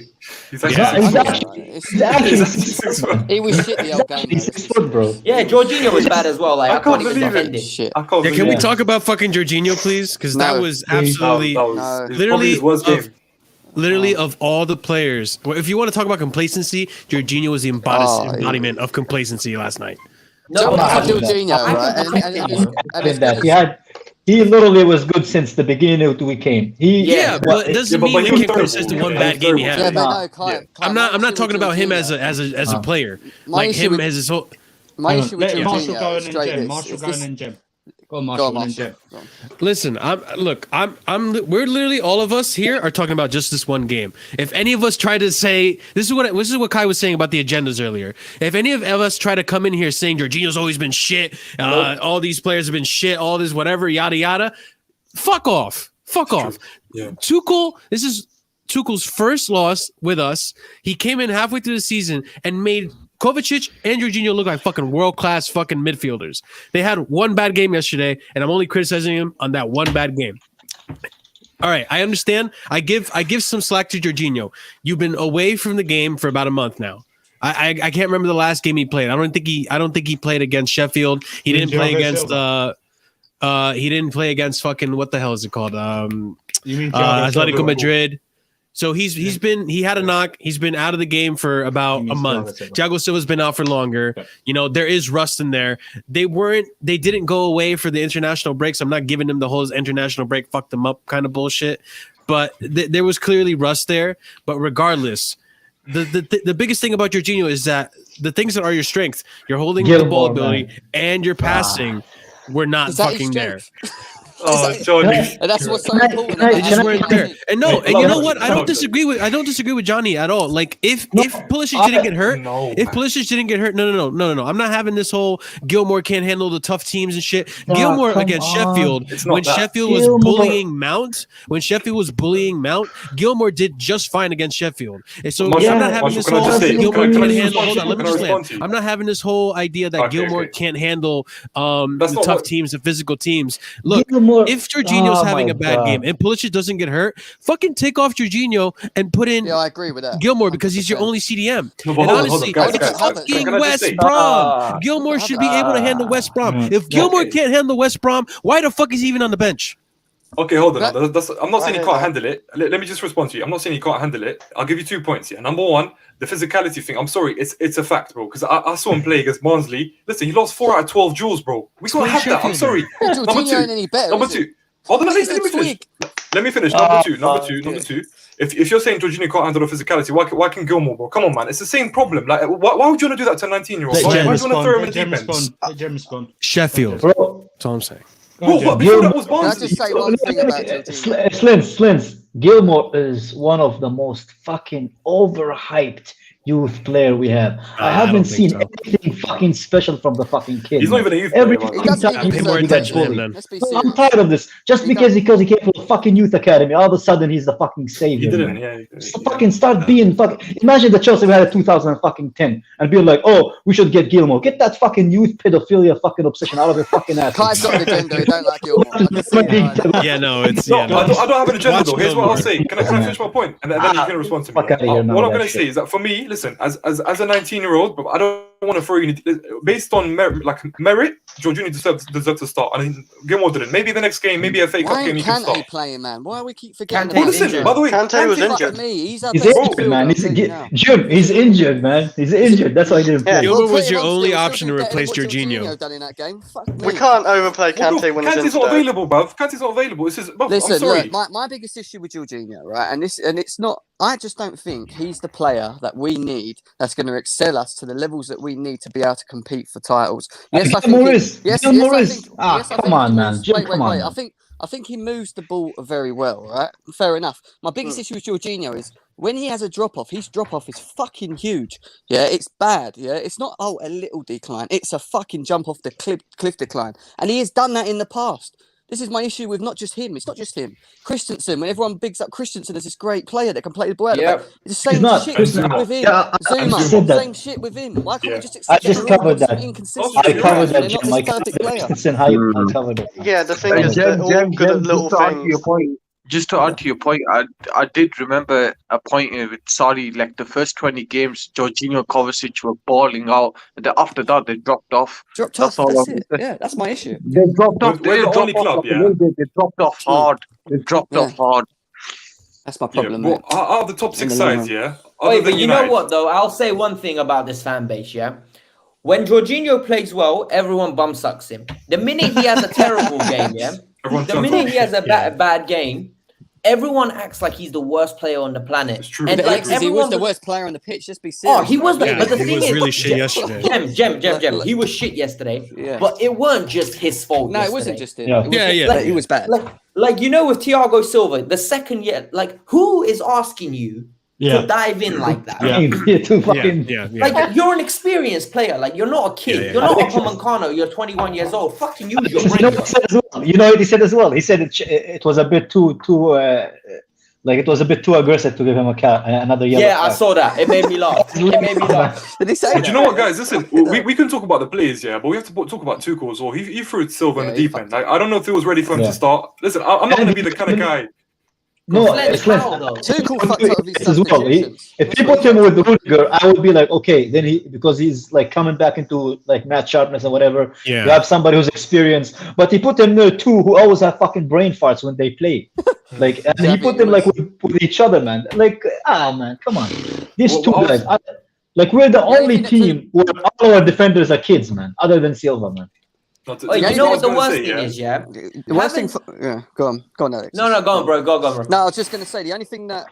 He's actually He was shit the old game. He's 6 foot, bro. Yeah, Jorginho was bad as well. Like, I can't even believe defend it. it. Shit. I can't Yeah, can we believe it. talk about fucking Jorginho, please? Because that No. was absolutely, That was No. it's Literally, probably his worst game. literally of all the players. Well, if you want to talk about complacency, Jorginho was the embodiment of complacency last night. No, Jorginho, right? He literally was good since the beginning of we came. Yeah, but it doesn't mean he we was can't criticize the terrible. one bad game he had. Yeah, but no, Kai, I'm not talking about him as a player. My Like issue him with- as his whole. My issue with Let Marshall go Jorginho in is and straight Jim. this. Marshall Is go in this- and Jim. Go on, Go Marshall on, and Marshall. Jim. Go on. Listen, we're literally all of us here are talking about just this one game. If any of us try to say this is what Kai was saying about the agendas earlier. If any of us try to come in here saying Jorginho's always been shit, all these players have been shit, all this whatever, yada yada, fuck off. Yeah. Tuchel, this is Tuchel's first loss with us. He came in halfway through the season and made Kovacic and Jorginho look like fucking world-class fucking midfielders. They had one bad game yesterday, and I'm only criticizing him on that one bad game. All right, I understand. I give some slack to Jorginho. You've been away from the game for about a month now. I can't remember the last game he played. I don't think he played against Sheffield. He didn't play against he didn't play against fucking what the hell is it called? You mean Atletico Madrid. So he had a knock. He's been out of the game for about a month. Thiago Silva's been out for longer. Okay. You know, there is rust in there. They didn't go away for the international breaks. I'm not giving them the whole international break fucked them up kind of bullshit. But there was clearly rust there. But regardless, the biggest thing about Jorginho is that the things that are your strength, your holding the ball ability and your passing were not fucking there. Oh, Johnny. And that's what's so important. They just weren't there. And no, and you know what? I don't disagree with Johnny at all. Like if Pulisic didn't get hurt, Pulisic didn't get hurt, no. I'm not having this whole Gilmore can't handle the tough teams and shit. Gilmore against Sheffield, when Sheffield was bullying Mount, Gilmore did just fine against Sheffield. And so I'm not having this whole Gilmore can't handle. Hold on, let me just land. I'm not having this whole idea that Gilmore can't handle the tough teams, the physical teams. Look. If Jorginho's having a bad game and Pulisic doesn't get hurt, fucking take off Jorginho and put in I agree with that. Gilmore because he's your only CDM. No, And hold on, honestly, guys, it's guys, fucking can I just West say- Brom. Gilmore should be able to handle West Brom. If Gilmore can't handle West Brom, why the fuck is he even on the bench? Okay, hold on. I'm not saying he can't handle it. Let me just respond to you. I'm not saying he can't handle it. I'll give you 2 points here. Number one, the physicality thing. I'm sorry, it's a fact, bro. Because I saw him play against Barnsley. Listen, he lost 4 out of 12 duels, bro. We can't have that. I'm sorry. Number two. Hold on, let me finish. Let me finish. Number two. If you're saying Jorginho can't handle the phicality, why can Gilmore, bro? Come on, man. It's the same problem. Like, why would you want to do that to a 19-year-old? Why would you want to throw him in the deep end? Sheffield. Bro. That's all I'm saying. What? Before that was Can I Barnsley. just say one thing about Jorginho? Slendz, Gilmore is one of the most fucking overhyped youth player we have. I haven't seen anything fucking special from the fucking kid. He's not even a youth Every player, man. fucking time He he doesn't gets even bullied. Let's be I'm serious. tired of this. Just because he came from the fucking youth academy, all of a sudden he's the fucking savior. He didn't, man. yeah. So fucking start being fucking. Imagine the Chelsea we had in 2010 and being like, oh, we should get Gilmore. Get that fucking youth pedophilia fucking obsession out of your fucking ass. Kai's got an agenda. He don't like Gilmore. I can see it, right? Yeah, no, it's No, I don't have an agenda Watch though. Here's what I'll Gilmore. say. Can I finish my point? And then you can respond to me. Fuck outta here now, What I'm that going to shit. say is that for me, listen, as a 19-year-old, but I don't want to throw you based on merit. Jorginho deserved to start. I mean, Gilmore didn't. Maybe the next game, maybe a FA Cup Why game, he can ain't start. Kante playing, man? Why we keep forgetting Kante Well, about listen, injured? by the way, Kante was Kante- injured. He's our He's best injured, midfielder, man. I'm telling you now. Jim, he's injured, man. He's injured. That's why he didn't play. Yeah. Gilmore Well, was put your him on only still, option to still better replace than what Jorginho. Done in that game. Fuck We me. can't overplay Kante when he's Kante's injured. not available, bruv. Kante's not available. This is, bruv, Listen, I'm sorry. look, my biggest issue with Jorginho, right, and it's not. I just don't think he's the player that we need that's going to excel us to the levels that we we need to be able to compete for titles. Yes, I Gil think. Morris. Yes, Gil yes, I Morris. think. Ah, Yes, I come think on, he man. moves. Gil, Wait, come on, wait. man. I think he moves the ball very well, right? Fair enough. My biggest issue with Jorginho is when he has a drop off, his drop off is fucking huge. Yeah, it's bad. Yeah, it's not a little decline. It's a fucking jump off the cliff decline, and he has done that in the past. This is my issue with not just him. It's not just him. Christensen, when everyone bigs up Christensen as this great player that can play the ball out of the back, it's the same not. shit Zuma. with him. Yeah, Zuma, said that. same shit with him. Why can't we just I accept just that we're all covered got some that. inconsistencies? I covered that, They're not Jim. this I covered perfect player. Christensen hype. I covered it. Yeah, the thing And is, they're all Jem, good at little things. just to add to your point, I did remember a point with like the first 20 games, Jorginho, Kovacic were balling out, and then after that they dropped off. Dropped off. That's all That's I'm it. Yeah, that's my issue. They dropped off. We're the only club, yeah. They dropped off hard. They dropped off hard. That's my Yeah, problem. well, mate. out of the top In six the long sides, run. yeah. Wait, but you know United, what though? I'll say one thing about this fan base, yeah. When Jorginho plays well, everyone bum sucks him. The minute he has a terrible game, yeah. Everyone The turns minute off. he has a bad game, everyone acts like he's the worst player on the planet. It's true. And But like he was everyone, the worst player on the pitch. Just be serious. oh, he was. Yeah, But the he thing was is, really shit yesterday. Gem. He was shit yesterday. Yeah. But it weren't just his fault. No, it yesterday. wasn't just him. Yeah. It was Yeah, just- yeah. He was bad. Like you know, with Thiago Silva, the second year, like who is asking you Yeah. to dive in like that? Yeah. Too fucking. Yeah. Like you're an experienced player. Like you're not a kid. Yeah. You're not a Upamecano. You're 21 years old. Fucking use your You know brain. what he said as well? You know what he said as well? He said it was a bit too like it was a bit too aggressive to give him another yellow Yeah, I card. saw that. It made me laugh. It made me laugh. Did he say But that? you know what, guys? Listen, we can talk about the players, yeah, but we have to talk about Tuchel as well. He threw Silva in Yeah, the he deep end. Like, I don't know if he was ready for him to start. Listen, I'm not going to be the kind of guy. No, Slendz it's like foul, though. Tuchel fucked up with his as well. substitutions. If you put him with Rudiger, I would be like, okay, then because he's like coming back into like match sharpness and whatever. Yeah. You have somebody who's experienced, but he put him there too, who always have fucking brain farts when they play. Like, and he put them like with each other, man. Like, man, come on, these Well, two well, guys. Like, we're the only think that team where all our defenders are kids, man. Other than Silva, man. Wait, you know what the worst thing is, yeah? The worst thing. Go on, Alex. No, go on, bro. Go on, bro. No, I was just going to say the only thing that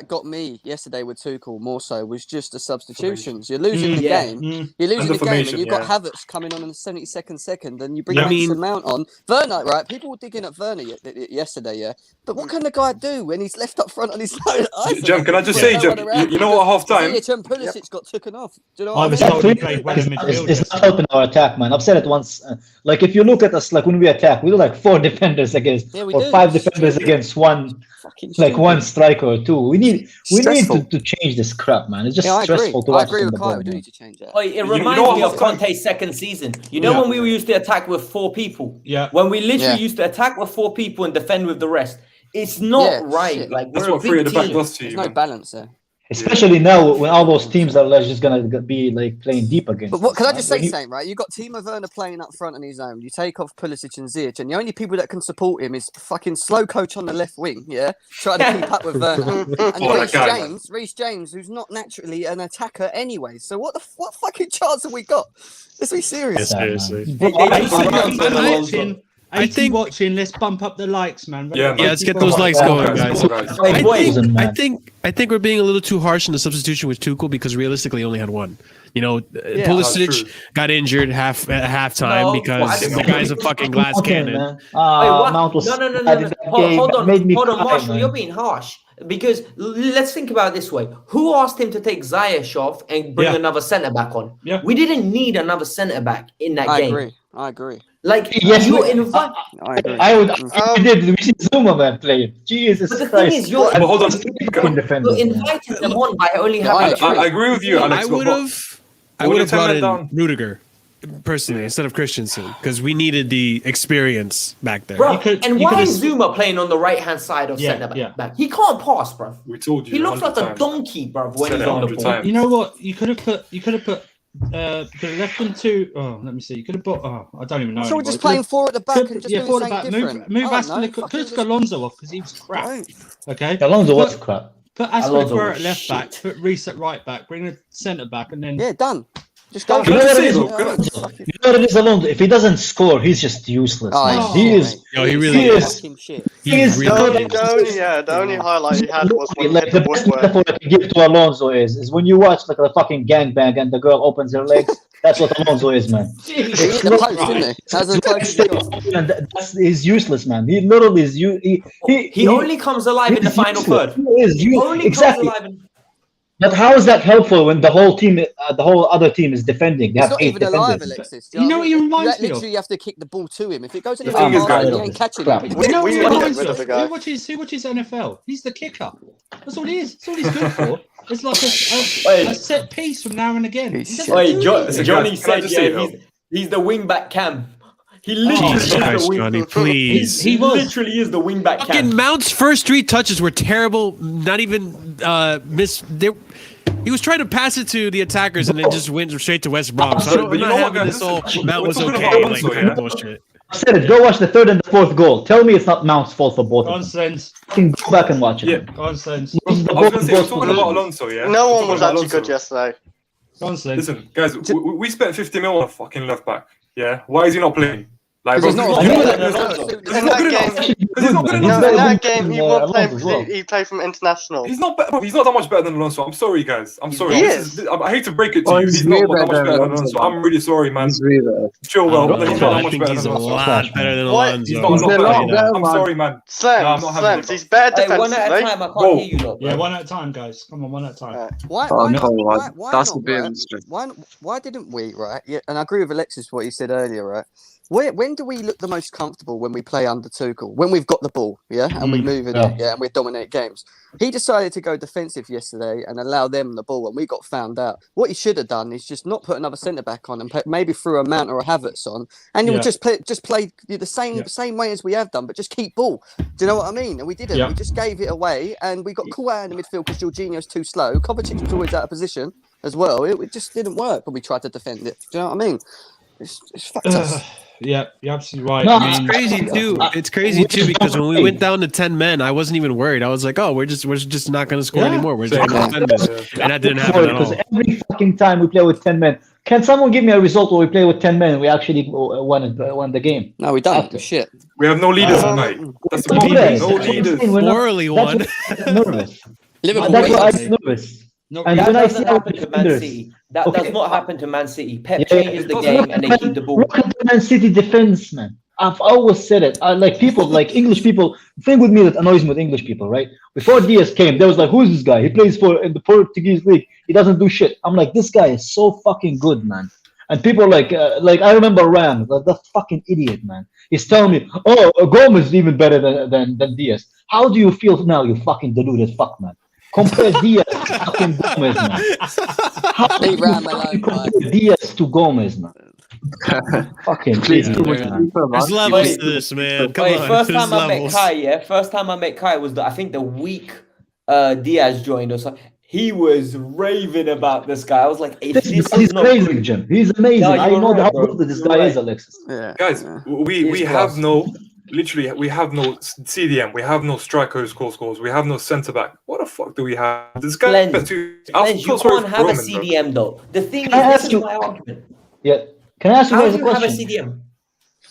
got me yesterday with Tuchel more so was just the substitutions. You're losing the game. You're losing the game, and you've got Havertz coming on in the 72nd second, and you bring Mason Mount on. Werner, right? People were digging at Werner yesterday, yeah. But what can the guy do when he's left up front on his own? Jem, can I just say, Jem, you know what, half time? Pulisic got taken off. Do you know what I Obviously, mean? he played well in midfield. It's not helping our attack, man. I've said it once. Like, if you look at us, like when we attack, we do like 4 defenders against, Yeah, we or do. 5 defenders against one, Fucking like stupid. one striker or 2. We need Stressful. to change this crap, man. It's just Yeah, I agree. stressful to I watch. agree on with the Kyle. ball, We do man. need to change that. It know reminds what me of half-time- Conte's second season. You know when we used to attack with 4 people? Yeah. When we literally Yeah. used to attack with 4 people and defend with the rest. It's not Yeah, right. shit. Like, That's we're what a three at big the back team. does to There's you, no man. balance there. Especially now when all those teams are like, just gonna be like playing deep against. But what can I us, just man. say, Saint, right? You've got Timo Werner playing up front on his own. You take off Pulisic and Ziyech, and the only people that can support him is fucking slow coach on the left wing, yeah? Trying to keep up with Werner. And Reece James, who's not naturally an attacker anyway. So what fucking chance have we got? Let's be serious. Yeah, Seriously. man. I think- watching. Let's bump up the likes, man. Yeah, man. Yeah, let's get those likes going, guys. Hey, boys, I think we're being a little too harsh in the substitution with Tuchel because realistically he only had one. You know, that's Pulisic true. got injured at halftime No, because I the guy's a fucking glass Okay, cannon. man. Wait, what? Mount was No. bad in that game. Hold That made me on, cry, Marshall. man. You're being harsh because let's think about it this way: who asked him to take Ziyech off and bring Yeah. another centre back on? Yeah. We didn't need another centre back in that I game. agree. Like Yes, you we- invite. I agree. I would. We did. We see Zuma, man, playing. Jesus But the thing Christ. is, you're- But hold on. Fucking defenders, You're man. inviting them on by only No, having. I agree with you, Alex. I but- would have would've brought turned in that down. Rudiger personally instead of Christensen because we needed the experience back there. Bro, You could- and you why could- is Zuma playing on the right hand side of Yeah, centre yeah. back? He can't pass, bro. We told you. He looks like 100 a times. donkey, bro, when Said he's it on the 100 ball. times. You know what? You could have put. You could have left them to. Oh, let me see. You could have put. Oh, I don't even know. So we're anymore. just You playing could've- 4 at the back and just yeah, doing forward something back. different. Move I don't know, Aspilicueta. fucking Could just- Alonso off because he was crap. Right. Okay. Alonso was Put- crap. Put Alonso Aspilicueta was at left back. shit. Put Reece at right back. Bring the centre back, and then Yeah, done. Just go. You know what it is? Can You know what it is, Alonso? If he doesn't score, he's just useless. Oh, man. he's He shit, is. mate. Yo, he really is. Fucking shit. He is. really The only highlight he had was when he Like hit the the best woodwork. metaphor I can give to Alonso is when you watch like a fucking gangbang and the girl opens her legs. That's what Alonso is, man. He hit the post, didn't he? That was the closest he got. And he's useless, man. He literally is. He only comes alive in the he's final useless. third. He is He only exactly. comes alive in. But how is that helpful when the whole team, the whole other team is defending? They He's have not 8 even alive, defenders. Alexis. You know what he reminds me of? Literally, you have to kick the ball to him. If it goes The anywhere thing is, past guys- him, you ain't catching Crap. him. You know what We he need to get reminds rid me of of? the guy. Who watches NFL? He's the kicker. That's all he is. That's all he's good for. It's like a set piece from now and again. He doesn't Wait, do Jo- anything. Johnny Can I said, just say, yeah, he's the wing back cam. He literally Jesus is the Christ, wing. Johnny, please. He literally is the wing back Fucking cam. Mount's first 3 touches were terrible. Not even he was trying to pass it to the attackers and then just went straight to West Brom. So But I'm you not know what, having guys? this whole Listen, Mount we're was talking okay. about Like Alonso, kind of yeah? bullshit. I said it. Go watch the third and the fourth goal. Tell me it's not Mount's fault for both Go on, of them. Slendz. Fucking go back and watch it. Yeah. Go on, Slendz. This is the I was going to say, we're both talking about positions. Alonso, yeah? No We're one talking was about actually good Alonso. yesterday. Go on, Slendz. Listen, guys, we spent 50 mil on a fucking left back. Yeah, why is he not playing? Like, Because he's not good good. enough. He's Because he's In not that good game, enough. Because he's not good He's enough. No, in better that than game, he won't play. Alonso as well. He played from international. He's not better. He's not that much better than Alonso. I'm sorry, guys. I'm sorry. He This is. I hate to break it to Oh, you. he's He's not way that much better better than than Alonso. Alonso. I'm really sorry, man. He's really bad. Chill, I well. don't He's know, not man. that I much think better he's than a Alonso. lot better than What? Alonso. He's not He's a better lot than better, that. I'm man. sorry, man. No, I'm Slendz, not having it, Slendz, he's better Hey, one at a defensively. time. I can't Bro. hear you, lot. Yeah, one at a time, guys. Come on, one at a time. Why Oh, not? no, Why that's not, a bit of right? a stretch. Why didn't we, right? Yeah, and I agree with Alexis what he said earlier, right? When do we look the most comfortable when we play under Tuchel? When we've got the ball, yeah, and we move in it, yeah, and we dominate games. He decided to go defensive yesterday and allow them the ball, and we got found out. What he should have done is just not put another centre back on and maybe threw a Mount or a Havertz on, and he would just play the same way as we have done, but just keep ball. Do you know what I mean? And we didn't. Yeah. We just gave it away, and we got caught out in the midfield because Jorginho's too slow. Kovacic was always out of position as well. It just didn't work when we tried to defend it. Do you know what I mean? It's fucked us. Yeah, you're absolutely right. No, I It's mean, crazy too. It's crazy too because when we went down to 10 men, I wasn't even worried. I was like, "Oh, we're just not going to score Yeah. anymore. We're just going to defend this," and that didn't happen at Because all. every fucking time we play with 10 men, can someone give me a result where we play with 10 men and we actually won the game? No, we don't. Shit. We have no leaders tonight. That's the No problem. leaders. No That's what I'm leaders. saying, we're not- Morally that's won. what I'm nervous. Liverpool. That's why wait. I'm nervous. no, And That when I doesn't see our happen to Man defenders, City. That Okay. does not happen to Man City. Pep Yeah, changes the game and they keep the ball. Look at the Man City defense, man. I've always said it. Like people, like English people. The thing with me that annoys me with English people, right? Before Diaz came, they was like, "Who's this guy? He plays in the Portuguese league. He doesn't do shit." I'm like, this guy is so fucking good, man. And people like I remember Ram, that fucking idiot, man. He's telling me, "Oh, Gomez is even better than Diaz." How do you feel now, you fucking deluded fuck, man? Compare Diaz to fucking Gomez, man. How do Leave you Ram fucking alone, compare guys. Diaz to Gomez, man? Fucking Please, idiot, too much man. deeper, man. There's levels Wait. to this, man. Come Wait, on. first There's time I met levels. Kai, First time I met Kai was I think the week Diaz joined us. He was raving about this guy. I was like, if this He's is not amazing, good. Jim. He's amazing. No, I you're know right, how bro. good this You're guy right. is, Alexis. Yeah. Guys, yeah. we He's have class. no, literally, we have no CDM. We have no striker who scores goals. We have no centre back. What the fuck do we have? This guy Slendz, spent two. Slendz, you can't have a CDM though. The thing is, Can I this ask is you- my argument. Yeah. Can I ask you How guys do a you have a question? CDM?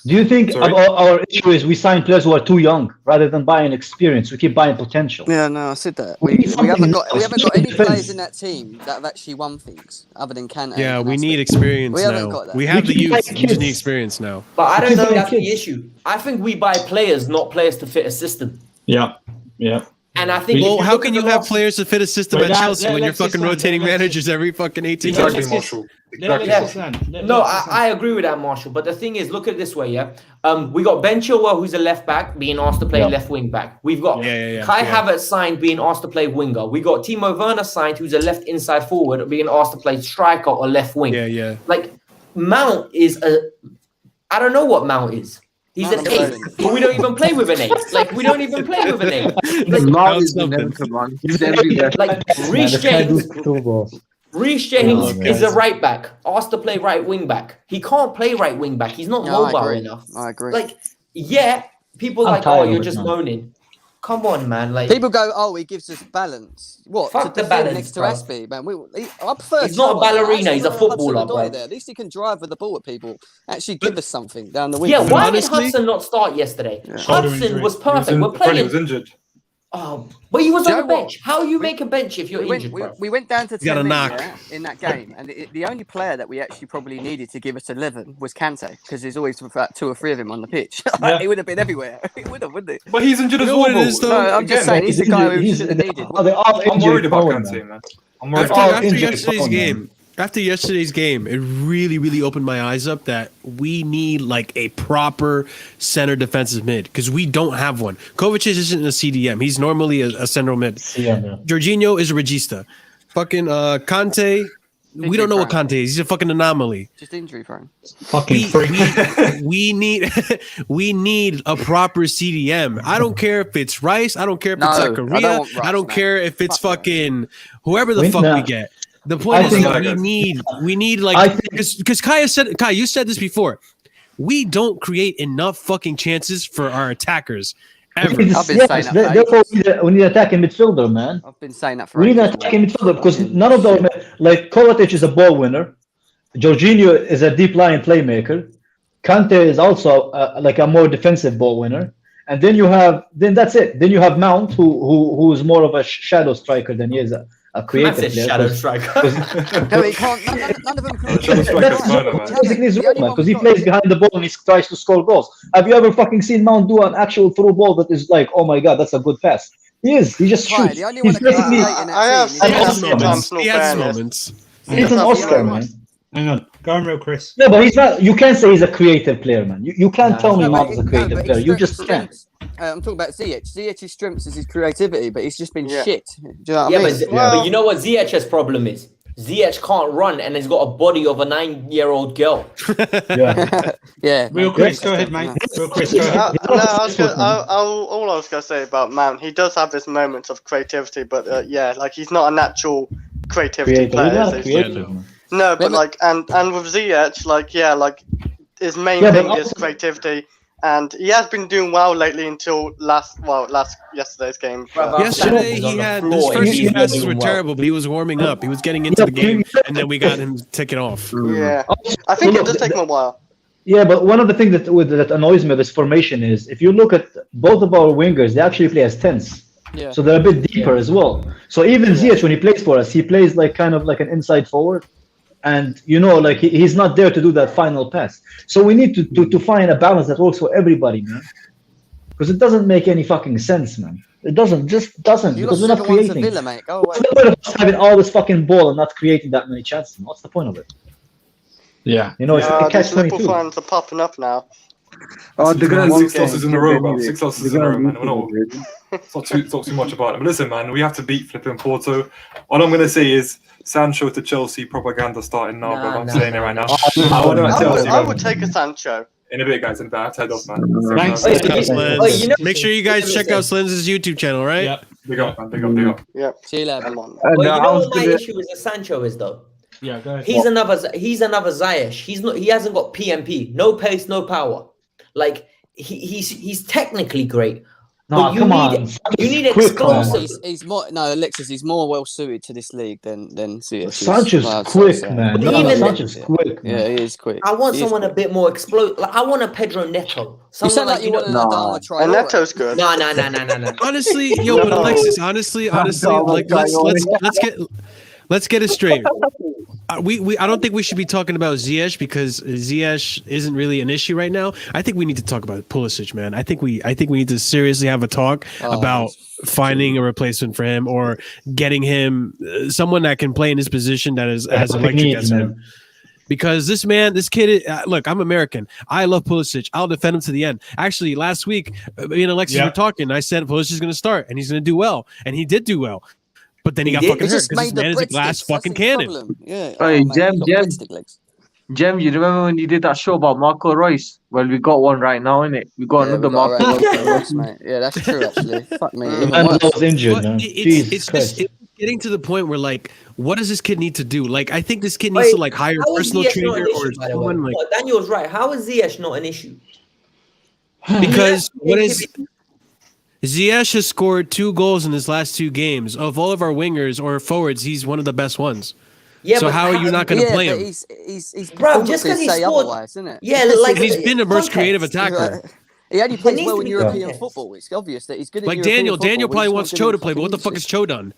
Do you think Sorry? our issue is we sign players who are too young rather than buying experience? We keep buying potential. Yeah, no, I said that. We We need something haven't got else. any Defense. players in that team that have actually won things other than Kante. Yeah, and we that's need it. experience We haven't now. got that. We have We the keep youth. like We just need kids. experience now. But I don't Keep think buying that's the kids. issue. I think we buy players, not players to fit a system. yeah, yeah. And I think. Well, if how look can at you the have last- players to fit a system Wait, at that- Chelsea let- when you're let's just fucking land, rotating let's managers every fucking 18 Exactly, months? Marshall. Let Exactly. Alexis land. No, I agree with that, Marshall. But the thing is, look at it this way, yeah. We got Ben Chilwell, who's a left back, being asked to play Yeah. left wing back. We've got Yeah. Kai Havertz signed, being asked to play winger. We got Timo Werner signed, who's a left inside forward, being asked to play striker or left wing. Yeah. Like Mount is I don't know what Mount is. He's an Mount 8, is but we don't even play with an 8. Like we don't even play with an 8. Mount is something. inevitable, man. He's everywhere. Like Reece James. Reece James Oh, is a right back, asked to play right wing back. He can't play right wing back. He's not No, I mobile agree. enough. I agree. Like, yeah, people I'm like, tired oh, of you're it, just man. moaning. Come on, man. Like People go, oh, he gives us balance. What? Fuck to the defend balance, next to bro. Aspie, man. I prefer. He's not a Chilwell. ballerina, I he's a prefer footballer, Hudson-Odoi bro. there. At least he can drive with the ball at people. Actually, give us something down the wing. yeah, why honestly- did Hudson not start yesterday? Shoulder Hudson injury. was He was perfect. in- We're apparently he playing. was injured. Oh, but he was Do on you the know what? bench. How you make a bench if you're We injured, bro? went down to got a 10 knock. in that game, and the only player that we actually probably needed to give us 11 was Kante, because there's always about 2 or 3 of him on the pitch. Yeah. He would have been everywhere. He would have, wouldn't he? But he's injured You as know well, what it bro. is, though? No, I'm just saying he's the guy who should have needed. They're all I'm worried injured about prone, Kante, man. man. I'm worried After, all about after injured yesterday's prone, man. game, after yesterday's game, it really opened my eyes up that we need like a proper center defensive mid because we don't have one. Kovacic isn't a CDM; he's normally a central mid. Yeah, man. Jorginho is a regista. Fucking Kante, we don't know what Kante is. He's a fucking anomaly. Just injury prone. Fucking freak. We need we need a proper CDM. I don't care if it's Rice. I don't care if it's No, I don't Zakaria. want Rice, I don't man. care if it's Fuck fucking whoever the Wait, fuck nah. we get. The point I is think- that we need I like think- because Kai, you said this before. We don't create enough fucking chances for our attackers ever. I've been saying that for Therefore, we need an attacking midfielder, man. I've been saying that for We need an ages. attacking midfielder because none of them, like Kovacic is a ball winner, Jorginho is a deep line playmaker, Kante is also like a more defensive ball winner, and then that's it. Then you have Mount, who is more of a shadow striker than he is a creative Massive player. shadow striker. No, he can't. None of them can. Shadow striker's murder, man. Basically, his The role, only man, one because we've he got plays is- behind the ball and he tries to score goals. Have you ever fucking seen Mount do an actual through ball that is like, oh my god, that's a good pass? He is. He just Right, shoots. the only one He's that can basically create in that I have team seen is- He has a few moments. times, no He has fairness. moments. he's an Oscar, man. Hang on, go on, real Chris. Yeah, but he's not. You can't say he's a creative player, man. You can't No, tell me No, Mount but is a it- creative no, but player. his You just can't. strengths- I'm talking about Ziyech. Ziech's strengths is his creativity, but he's just been Yeah. shit. Do you know what Yeah, I but, mean? but you know what Ziyech's problem is? Ziyech can't run and he's got a body of a 9-year-old girl. Yeah. Yeah. Real man. Chris, go ahead, mate. Real Chris, go ahead. No, all I was gonna say about Mount, he does have his moments of creativity, but yeah, like he's not a natural creativity Creative. He's player. not so he's- creative, man. No, but Maybe- like, and with Ziyech, like, yeah, like his main Yeah, but thing is also- creativity, and he has been doing well lately until yesterday's game. Brother, Yesterday He's on he the had floor his and first he's few passes doing were well. terrible, but he was warming up. He was getting into the game, and then we got him taken off. Yeah, I think Well, it does take him a while. Yeah, but one of the things that annoys me with this formation is if you look at both of our wingers, they actually play as 10s. Yeah. So they're a bit deeper as well. So even Ziyech, when he plays for us, he plays like kind of like an inside forward. And like he's not there to do that final pass. So we need to find a balance that works for everybody, man. Because it doesn't make any fucking sense, man. It doesn't You because lost we're not 7-1 to creating. Villa, mate. Go What's away. the point of us having all this fucking ball and not creating that many chances? Man? What's the point of it? Yeah. It's like a These catch Liverpool 22. fans are popping up now. Oh, they're gonna Six lose losses in a row, bro. 6 losses in a They're row, man. gonna We're lose not, to it's not too talk too much about it. But listen, man, we have to beat flipping Porto. All I'm gonna say is Sancho to Chelsea propaganda starting now, bro. I'm saying it right now. I want to Chelsea, I man. would take a Sancho. In a bit, guys. In a bit, I have to head off, man. Thanks. Wait, Slendz. wait, you know- Make sure you guys check out Slendz' YouTube channel, right? Yeah. Big up, man. Big up, big up. Yep. See you later. Come on. Well, you I know was what my gonna- issue with Sancho is though? Yeah, go ahead. He's another Ziyech. He hasn't got PMP. No pace, no power. Like he's technically great. No, But you come need- on. you need Quick, explosive. He's more Alexis. He's more well suited to this league than Ziyech. Sanchez I'd quick, say. man. But No, even- Sanchez quick, Yeah, man. he is quick. I want He is someone a quick. bit more explosive. Like I want a Pedro Neto. You Someone sound like you want an Adama And Traore. Neto's good. No. Honestly, but Alexis, honestly, like let's get it straight. I don't think we should be talking about Ziyech because Ziyech isn't really an issue right now. I think we need to talk about Pulisic, man. I think we need to seriously have a talk about finding a replacement for him or getting him someone that can play in his position that is as electric as him. Because this kid, look, I'm American. I love Pulisic. I'll defend him to the end. Actually, last week, me and Alexis were talking. I said Pulisic is going to start and he's going to do well. And he did do well. But then he got fucking hurt because this man is a glass fucking cannon. Yeah. Hey, man, Jem, he's got Jem. breadstick legs. Jem, you remember when you did that show about Marco Reus? Well, we got one right now, innit? We got Yeah, another we got Marco Reus, Reus. mate. Yeah, that's true, actually. Fuck me. even And I worse. was injured, But man. it's Jesus just Christ. getting to the point where like, what does this kid need to do? Like, I think this kid needs to like hire a How is personal Ziyech not trainer an or issue, by the way? someone like No, Daniel's right. How is Ziyech not an issue? because what is Ziyech has scored 2 goals in his last 2 games. Of all of our wingers or forwards, he's one of the best ones. Yeah, so but how are you not going to play him? He's Bro, just because he say scored, otherwise, isn't it? yeah, like he's been the most creative attacker. Right. He only plays needs well to in be European context. football. It's obvious that he's good. Like in Daniel European football, probably but wants he's not Cho good to play, but what the fuck has Cho done?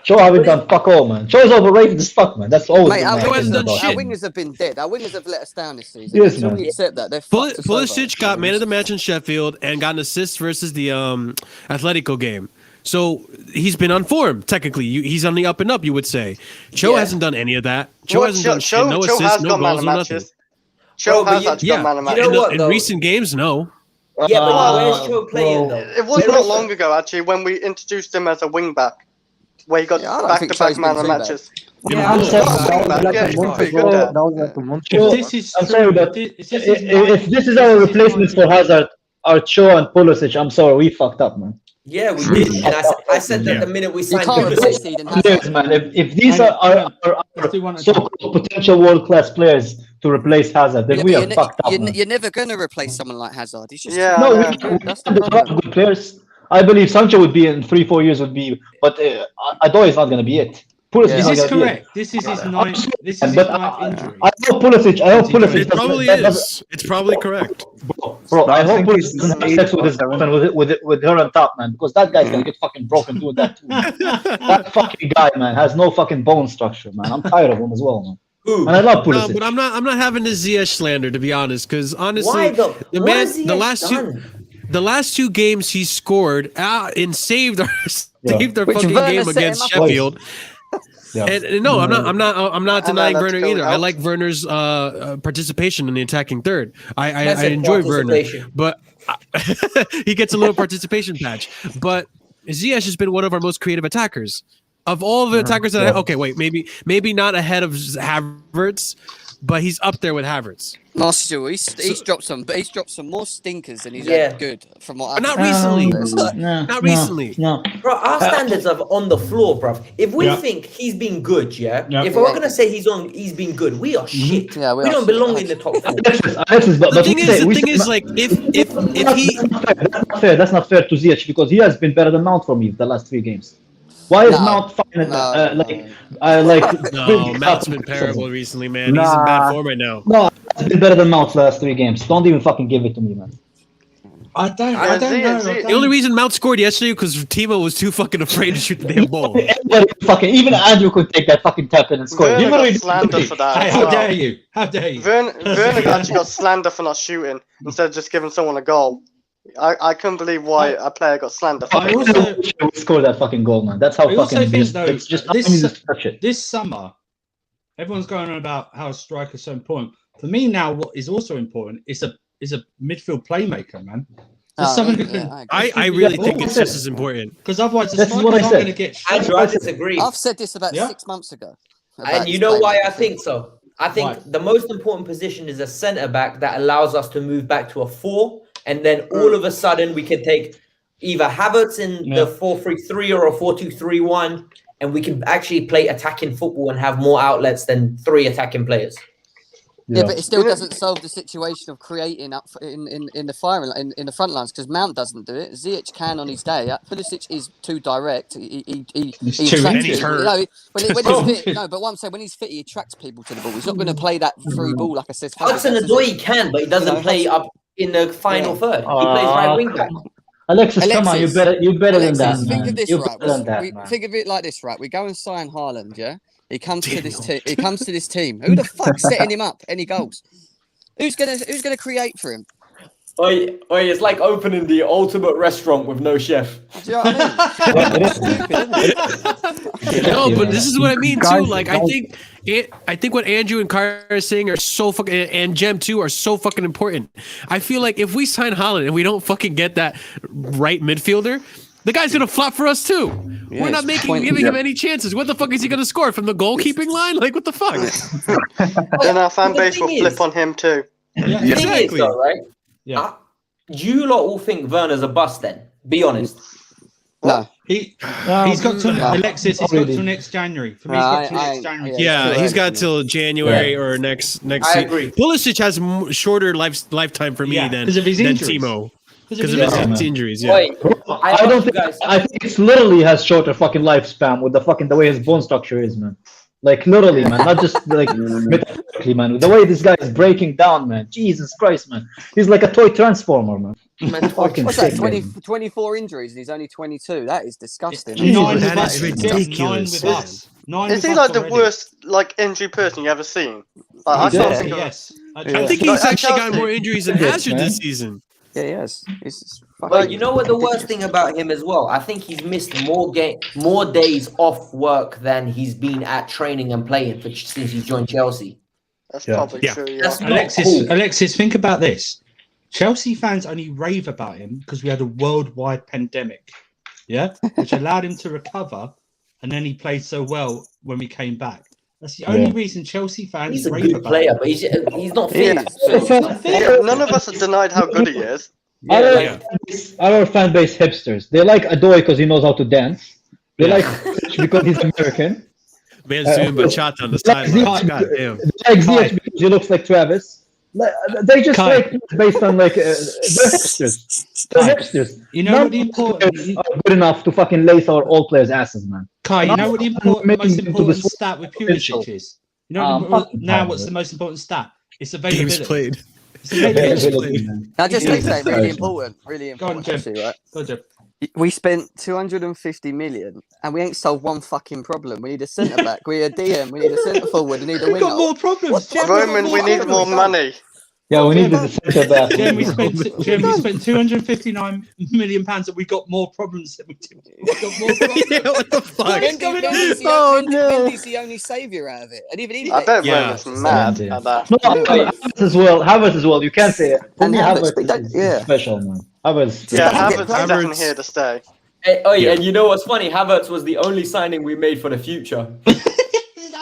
Cho haven't done fuck all, man. Cho's overrated as fuck, man. That's always Mate, been our my Cho hasn't opinion done about our shit. wingers have been dead. Our wingers have let us down this season. Yes, Until man. we accept that, they're fucked us Pulisic over. got man of the match in Sheffield and got an assist versus the Atletico game. So he's been on form, technically. He's on the up and up, you would say. Cho hasn't done any of that. Cho hasn't done shit. No assists, no goals, no nothing. Cho Bro, has but actually got man of you know matches. what, In though? recent games, no. Yeah, but where's Cho playing, though? It wasn't that long ago, actually, when we introduced him as a wing back, where he got Yeah, I don't think back-to-back Cho's man been of too matches. Yeah, I'm sorry, Yeah, he's pretty good there. Cho, This is I'm sorry, true. but If if this is our replacements for Hazard, are Cho and Pulisic, I'm sorry, we fucked up, man. Yeah, we did. And I said that the minute we You signed can't replace Pulisic. Eden Players, Hazard. man. If these are our so-called potential world-class players to replace Hazard, then Yeah, we but are fucked up, man. you're never going to replace someone like Hazard. He's just Yeah, No, yeah. That's the we have problem. good players. I believe Sancho would be in 3-4 years would be, but Ado is not going to be it. Pulisic Is is this not going to be it. correct? This is his ninth. This is his But ninth injury. I hope Pulisic. I hope Pulisic. It probably is. It's probably correct. Bro, I hope think Pulisic it's doesn't have eight sex with or his seven. girlfriend with her on top, man, because that guy's gonna get fucking broken doing that too. Man. That fucking guy, man, has no fucking bone structure, man. I'm tired of him as well, man. Ooh. And I love No, Pulisic. but I'm not having the Ziyech slander, to be honest, because honestly, Why, though? the What man, has Ziyech done? the last 2 games he scored and saved our Which fucking Werner game set against him up Sheffield. Yeah. And no, I'm not denying that's Werner going either. I out. like Werner's participation in the attacking third. I Massive enjoy Werner, participation. but he gets a little participation patch. But Ziyech has been one of our most creative attackers of all the attackers that. Okay, wait, maybe not ahead of Havertz, but he's up there with Havertz. No, still, he's dropped some, but he's dropped some more stinkers than he's Yeah. had good from what But not I've recently. No, Not recently. No. Bro, our standards are on the floor, bruv. If we think he's been good, if we're gonna say he's been good, we are shit. Yeah, we we don't are belong shit. in the top 4. Alexis, but The thing we is, say- like, if he that's not fair to Ziyech because he has been better than Mount for me the last 3 games. Why is No. Mount finding No. like no, Mount's been terrible recently, man. He's in bad form right now. No, he's been better than Mount the last 3 games. Don't even fucking give it to me, man. I don't know. The only reason Mount scored yesterday because Timo was too fucking afraid to shoot the damn ball. Everybody fucking, even Andrew could take that fucking tap in and score. Werner He got literally- slandered for that. Hey, as how well. dare you? How dare you? Werner actually got slandered for not shooting instead of just giving someone a goal. I couldn't believe why a player got slandered for I that. also would score that fucking goal, man. That's how I also fucking think, though, it's just this- nothing to touch it. this summer, everyone's going on about how a striker's so important. For me now, what is also important is a midfield playmaker, man. There's something I really think it's just as important. because otherwise the This is what striker's I not said. going to get. Andrew, I disagree. I've said this about Yeah. 6 months ago. And you know why I think so? I think the most important position is a centre back that allows us to move back to a 4, and then all of a sudden we can take either Havertz in the 4-3-3 or a 4-2-3-1, and we can actually play attacking football and have more outlets than 3 attacking players. Yeah, but it still doesn't solve the situation of creating up in the firing in the front lines because Mount doesn't do it. Ziyech can on his day. Pulisic is too direct. He He's attracts too and he's people. hurt. You know, when he's fit, no, but what I'm saying when he's fit, he attracts people to the ball. He's not going to play that through ball like I said. Hudson-Odoi can, but he doesn't play up in the final third. He plays right wing back. Alexis, come on, you better than that, Think man. of this, You're right? better than that, man. Think of it like this, right? We go and sign Haaland, yeah. He comes to this team. He comes to this team. Who the fuck's setting him up? Any goals? Who's gonna create for him? Oi, it's like opening the ultimate restaurant with no chef. Do you know what I mean? No, but this is what I mean too. Guys, Like I think what Andrew and Car are saying are so fucking, and Jem too, are so fucking important. I feel like if we sign Haaland and we don't fucking get that right midfielder, the guy's gonna flop for us too. Yeah, We're not it's giving him any chances. What the fuck is he gonna score from the goalkeeping line? Like what the fuck? Then our fan The base will thing flip is- on him too. Yeah, The thing is, though, right? Yeah. You lot all think Werner's a bust then? Be honest. No. He's got till Alexis. He's got till next January. For me, he's got till next January. Yeah, he's got till January or next I season. agree. Pulisic has shorter lifetime for me Yeah, than 'cause of his than injuries. Timo. Because of his injuries, yeah. Wait, I don't think. guys. I think it's literally has shorter fucking lifespan with the way his bone structure is, man. Like literally, man, not just like metaphorically, man. The way this guy is breaking down, man. Jesus Christ, man. He's like a toy transformer, man. Fucking What's that? sick, 20, man. 24 injuries and he's only 22. That is disgusting. That is ridiculous. Is he like the worst like injury person you ever seen? Like, I can't think of Yes. I think he's actually got more injuries than Hazard this season. Yeah, he has. He's But you know what the worst thing about him as well? I think he's missed more days off work than he's been at training and playing since he joined Chelsea. That's probably true. Yeah. That's not Alexis, cool. Alexis, think about this. Chelsea fans only rave about him because we had a worldwide pandemic, yeah, which allowed him to recover, and then he played so well when we came back. That's the only reason Chelsea fans He's a rave good about player, him. but he's not fit. None of us have denied how good he is. Our fan base hipsters. They like Adoy because he knows how to dance. They like Pulisic because he's American. Man's doing bachata on the sideline. God damn. They like Ziyech because he looks like Travis. They just like based on like they're hipsters. They're hipsters. You know what the important are good enough to fucking lace our old players' asses, man. Kai, you know what the most important stat with Pulisic is? You know now what's the most important stat? It's availability. Games played. It's availability. Now, just to say, really important. Really important. Go on, Jim. Actually, right? Go on, Jim. We spent 250 million and we ain't solved one fucking problem. We need a centre back, we need a DM, we need a centre forward, we need a We've winger. got more problems. Roman, we need more money. Yeah, we need the centre back. Jim, we spent 259 million pounds, and we got more problems than we did. We got more problems. Yeah, what the fuck? Mendy's the only saviour out of it. And even he I bet Yeah. Roman's mad at that. No, Havertz as well. You can't say it. For And me, Havertz, Havertz yeah. is special, man. Havertz. Yeah, Havertz- Havertz is definitely here to stay. And you know what's funny? Havertz was the only signing we made for the future.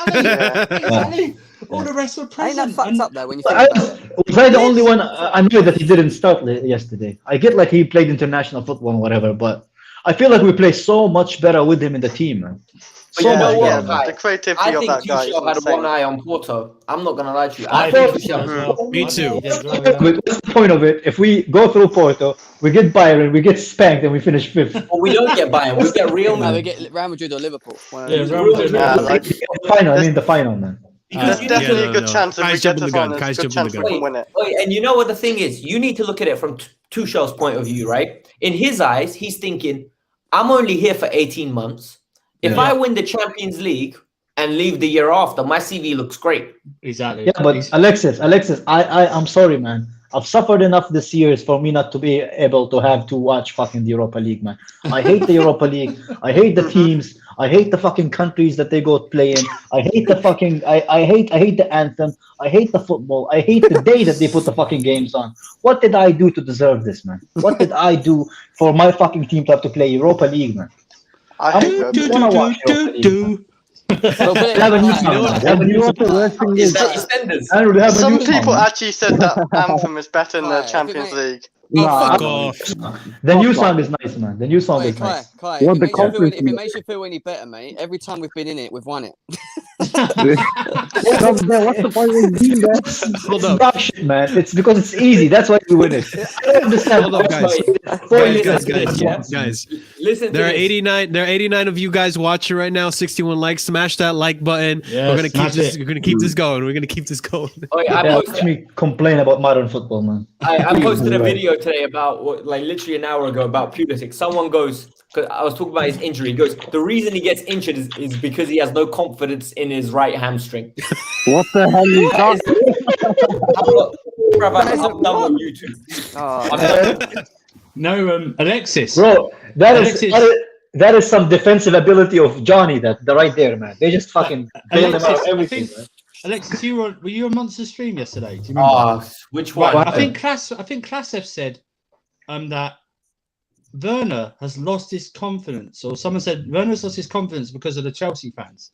Exactly. All the rest were Ain't present. that fucked and- up though when you think about it? Was I the only one? I knew that he didn't start yesterday. I get like he played international football and whatever, but I feel like we play so much better with him in the team, man. But So you know much what, better, man. Kai? The creativity I of think that guy is Tuchel had insane. one eye on Porto. I'm not gonna lie to you. I I think think so as Tuchel. well. Me I too. think he did as well, yeah. What's the point of it? If we go through Porto, we get Bayern, we get spanked, and we finish fifth. Well, we don't get Bayern. We get Real No, we Madrid. get Real Madrid or Liverpool. One of Yeah, those. Real Madrid. Yeah, like, The final, man. there's definitely a good chance if we Kai's get to jumping the the gun. final, Kai's there's a good jumping chance the we gun. can win it. Oh, and you know what the thing is? You need to look at it from Tuchel's point of view, right? In his eyes, he's thinking, I'm only here for 18 months. If I win the Champions League and leave the year after, my CV looks great. Exactly. Yeah, but Alexis, I'm sorry, man. I've suffered enough this year for me not to be able to have to watch fucking the Europa League, man. I hate the Europa League. I hate the teams. I hate the fucking countries that they go play in. I hate the fucking. I hate the anthem. I hate the football. I hate the day that they put the fucking games on. What did I do to deserve this, man? What did I do for my fucking team to have to play Europa League, man? I hate Roman. wanna watch Europa League, So, but They have a new Kai, song. They have a new song. Is that EastEnders? I don't have a Some new song, people man. actually said that Anthem is better than the Right, Champions League. Oh, fuck Nah, off. The new song is nice, man. The new song Kai, is nice. Kai, What if the it, makes you feel conference any, if it makes you feel any better, mate, every time we've been in it, we've won it. What's the point of being there? Hold up. Stop shit, man. It's because it's easy. That's why we win it. I don't understand. Hold up, guys. Guys. Listen to There are this. 89. There are 89 of you guys watching right now. 61 likes. Smash that like button. Yes, We're gonna keep smash this. it. We're gonna keep this going. We're gonna keep this going. Oh, yeah, Yeah, watch me complain about modern football, man. I posted a video today about, like, literally an hour ago about Pulisic. Someone goes, because I was talking about his injury, he goes, the reason he gets injured is because he has no confidence in his right hamstring. What the hell is that? I'm done with YouTube. Oh, No, Alexis. Bro, Alexis. that is some defensive ability of Johnny. That right there, man. They just fucking bail him out Alexis, of everything. Man. Alexis, were you on Monster Stream yesterday? Do you remember? Oh, which one? Right, I think Krasov said that Werner has lost his confidence, or someone said Werner's lost his confidence because of the Chelsea fans.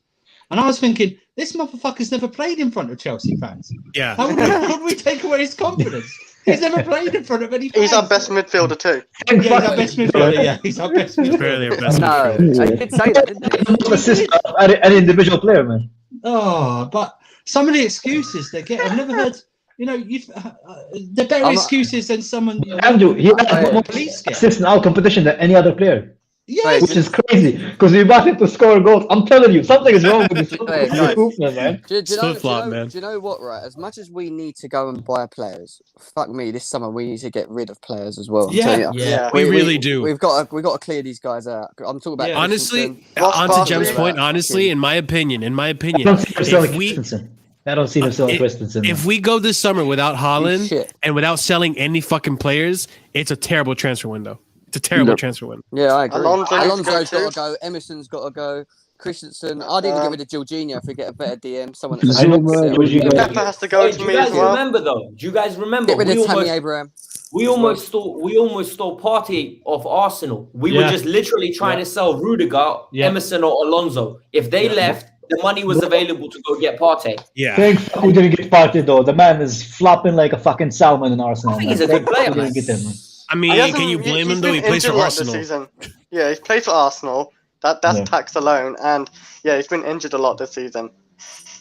And I was thinking, this motherfucker's never played in front of Chelsea fans. Yeah. How would we take away his confidence? He's never played in front of any fans. He's our best midfielder too. Yeah, he's our best midfielder. Yeah, he's our best midfielder. Barely our best. no, I did say that, didn't he? Assist an individual player, man. Oh, but some of the excuses they get, I've never heard. You know, the better excuses than someone. Andrew, he has more assists in our competition than any other player. Yes. Which is crazy because we want him to score goals. I'm telling you, something is wrong with this movement, man. Do you know what, right? As much as we need to go and buy players, fuck me, this summer we need to get rid of players as well. We really do. We've got to clear these guys out. I'm talking about honestly. On to Jem's point, honestly, in my opinion, I don't see him selling Christensen. If we go this summer without Haaland and without selling any fucking players, it's a terrible transfer window. It's a terrible transfer window. Yeah, I agree. Alonso's got to go. Emerson's got to go. Christensen. I'd even get rid of Jorginho if we get a better DM. Someone Pepper has to go to me as well. Do you guys remember? Get rid of Tammy Abraham. We almost stole Partey off Arsenal. We were just literally trying to sell Rudiger, Emerson, or Alonso. If they left, the money was available to go get Partey. Yeah. Thank fuck we didn't get Partey though. The man is flopping like a fucking salmon in Arsenal. I think he's a good player, man. I mean, can you blame him though? He plays for Arsenal. Yeah, he's played for Arsenal. That's tax alone, and he's been injured a lot this season.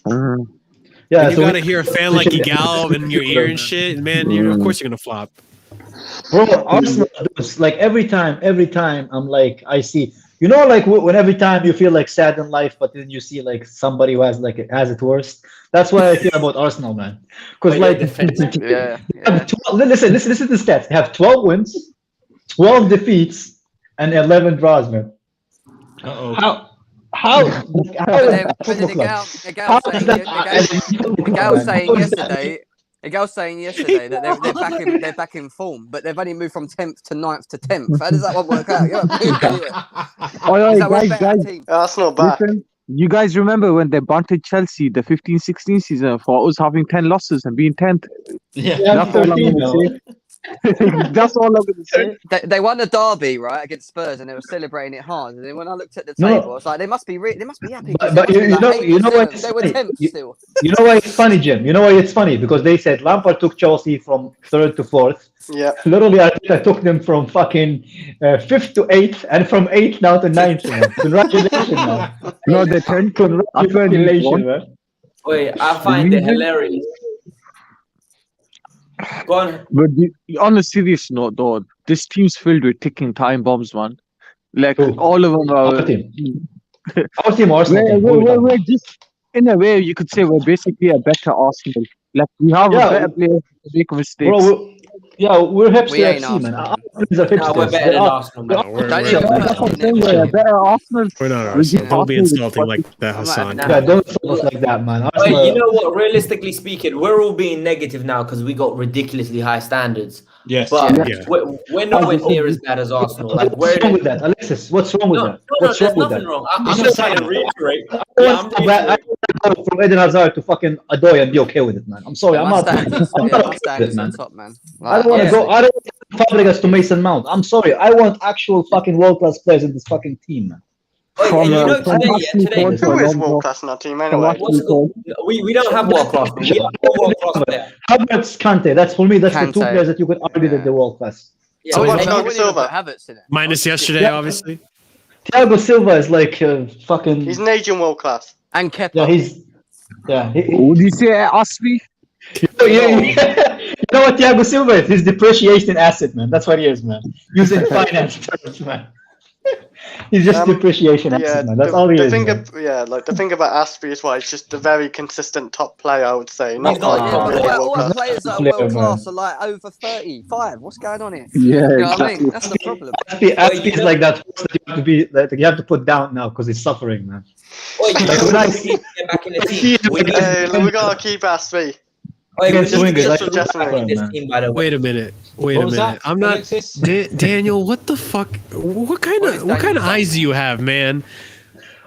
Yeah, you gotta hear a fan like Igal in your ear and shit, man. Of course you're gonna flop. Bro, Arsenal does, like every time I'm like, I see, you know, like when every time you feel like sad in life, but then you see like somebody who has it worse. That's what I feel about Arsenal, man. Because listen to the stats. They have 12 wins, 12 defeats, and 11 draws, man. How Igal's saying yesterday that they're back in form, but they've only moved from 10th to 9th to 10th. How does that one work out? That's not bad. Listen, you guys remember when they bunted Chelsea the 15-16 season for us having 10 losses and being 10th? That's all I'm going to say. That's all I'm going to say. They won the derby, right, against Spurs, and they were celebrating it hard. And then when I looked at the table, I was like, they must be happy. But you know what? They were 10th still. You know why it's funny, Jim? You know why it's funny? Because they said Lampard took Chelsea from 3rd to 4th. Yeah. Literally, I took them from fucking 5th to 8th, and from 8th now to 9th. Congratulations, man. No, they turned. Congratulations, man. Wait, I find it hilarious. Go on. But on a serious note, though, this team's filled with ticking time bombs, man. Like all of them are. Our team, Arsenal. We're just, in a way, you could say we're basically a better Arsenal. Like we have a better player to make mistakes. Bro, we're hipster FC, man. We're better than Arsenal, man. We're better Arsenal. We're not Arsenal. Don't be insulting like that, Hassan. Yeah, don't insult us like that, man. Wait, you know what? Realistically speaking, we're all being negative now because we got ridiculously high standards. Yes, but we're nowhere near as bad as Arsenal. Like, what's wrong with that, Alexis? What's wrong with that? What's wrong with that? Wrong. I'm just trying to reiterate. I go from Eden Hazard to fucking Adoy and be okay with it, man. I'm sorry, I'm not okay with it, man. I don't want to go. I don't want Fabregas to Mason Mount. I'm sorry. I want actual fucking world-class players in this fucking team, man. Today, who is world class in our team anyway? We don't have world class. We have no world class player. Havertz, Kante. That's for me. That's the two players that you could argue that they're world class. So what's Thiago Silva? Minus yesterday, obviously. Thiago Silva is like fucking. He's an Asian world class. And Kepa. Yeah, he's. Yeah. Would you say Aspi? You know what Thiago Silva is? He's depreciation asset, man. That's what he is, man. Using finance terms, man. He's just depreciation asset, man. That's all he is. The thing about Aspi is why he's just a very consistent top player, I would say. Not all the players that are world class are like over 35. What's going on here? Yeah, you know what I mean? That's the problem. Aspi is like that horse that you have to put down now because he's suffering, man. We gotta keep Aspi. Wait a minute. I'm not Daniel. What the fuck? What kind of eyes do you have, man?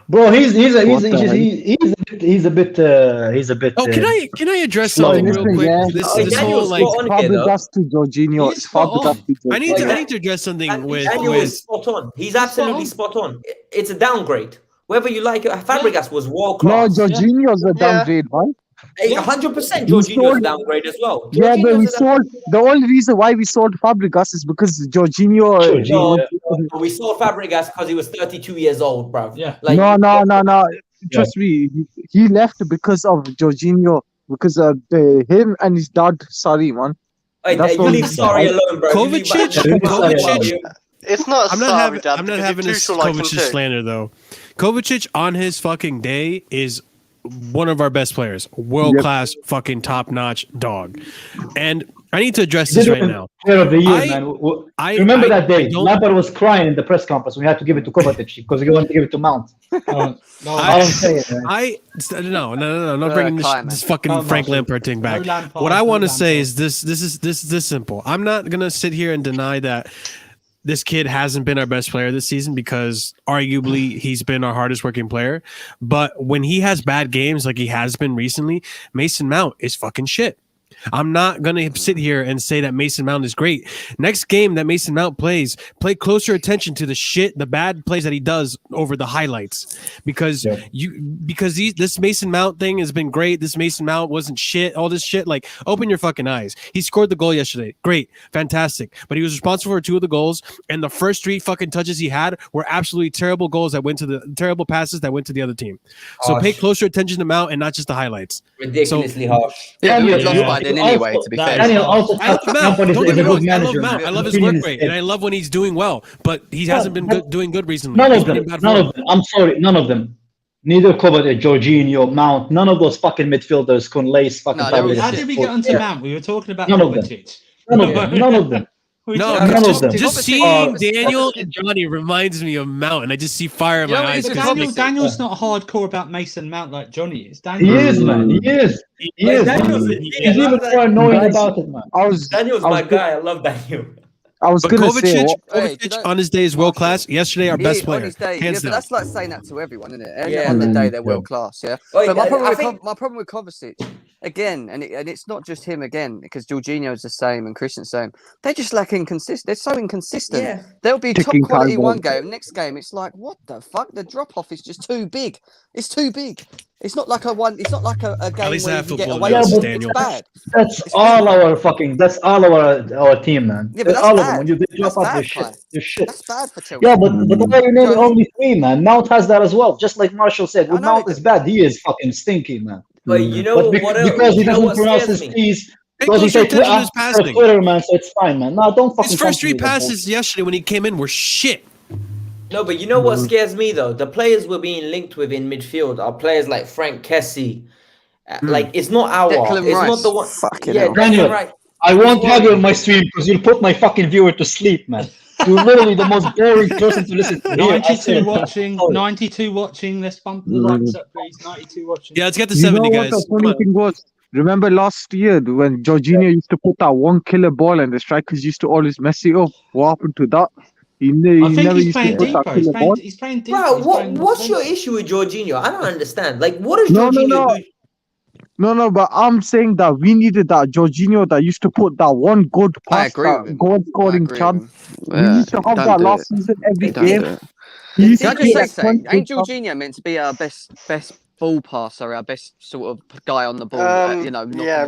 Bro, he's a bit. Oh, can I address something real quick? Yeah. This whole like Fabregas to Jorginho. I need to address something with. Daniel is spot on. He's absolutely spot on. It's a downgrade. Whether you like it, Fabregas was world class. No, Jorginho's a downgrade, right? 100% Jorginho's downgrade as well. Yeah, but we sold. The only reason why we sold Fabregas is because Jorginho. We sold Fabregas because he was 32 years old, bro. Yeah. No. Trust me, he left because of Jorginho because him and his dad. Sorry, man. Hey, That's you all leave he- sorry alone, bro. You leave Kovacic. It's not I'm not having this Kovacic slander though. Kovacic on his fucking day is one of our best players, world class, fucking top notch dog. And I need to address this right now. Player of the year, man. Remember that day? Lampard was crying in the press conference. We had to give it to Kovacic because he wanted to give it to Mount. No, not bringing this fucking Frank Lampard thing back. What I want to say is this simple. I'm not gonna sit here and deny that this kid hasn't been our best player this season because arguably he's been our hardest working player. But when he has bad games like he has been recently, Mason Mount is fucking shit. I'm not going to sit here and say that Mason Mount is great. Next game that Mason Mount plays, pay closer attention to the bad plays that he does over the highlights because this Mason Mount thing has been great. This Mason Mount wasn't shit. All this shit, like open your fucking eyes. He scored the goal yesterday. Great. Fantastic. But he was responsible for 2 of the goals. And the first 3 fucking touches he had were absolutely terrible goals that went to the terrible passes that went to the other team. So pay closer attention to Mount and not just the highlights. Ridiculously harsh. Anyway, to be fair, Daniel also I love his work rate, and I love when he's doing well. But he hasn't been doing good recently. None of them. I'm sorry, none of them. Neither Kovacic, Jorginho, Mount, none of those fucking midfielders can lace fucking. How did we get onto Mount? We were talking about None of them. None of them. Just seeing Daniel and Johnny reminds me of Mount, and I just see fire in my eyes. Daniel's not hardcore about Mason Mount like Johnny is. Daniel He is, man. He is. He's even more annoying about it, man. Daniel's my guy. I love Daniel. I was going to say, Kovacic on his day is world class. Yesterday, our best player. But that's like saying that to everyone, isn't it? On the day, they're world class. Yeah. But my problem with Kovacic, again, and it's not just him again, because Jorginho's the same and Christian's the same. They just lack inconsistent. They're so inconsistent. Yeah. They'll be top quality one game. Next game, it's like, what the fuck? The drop off is just too big. It's too big. It's not like a game where you get away with it. It's bad. That's all our team, man. Yeah, but that's all bad. of them. When you drop off your shit. That's bad for Chelsea. Yeah, but why are you naming only 3, man? Mount has that as well. Just like Marshall said, when Mount is bad, he is fucking stinky, man. But you know because he doesn't pronounce his T's. Because he said Twitter, man, so it's fine, man. No, don't fucking. His first 3 passes yesterday when he came in were shit. No, but you know what scares me though? The players we're being linked with in midfield are players like Frank Kessie. Like it's not not the one. Daniel, right. I won't have you on my stream because you'll put my fucking viewer to sleep, man. You're literally the most boring person to listen to. 92 watching. 92 watching. Let's bump the likes up, please. 92 watching. Yeah, let's get to 70, guys. The funny thing was, remember last year when Jorginho used to put that one killer ball and the strikers used to always mess it up? What happened to that? I think he's playing deeper. He's playing deeper. Bro, what's your issue with Jorginho? I don't understand. Like, what is Jorginho do? No, but I'm saying that we needed that Jorginho that used to put that one good pass, that goal-scoring chance. We used to have that last season every game. Can I just say, ain't Jorginho meant to be our best ball passer, our best sort of guy on the ball?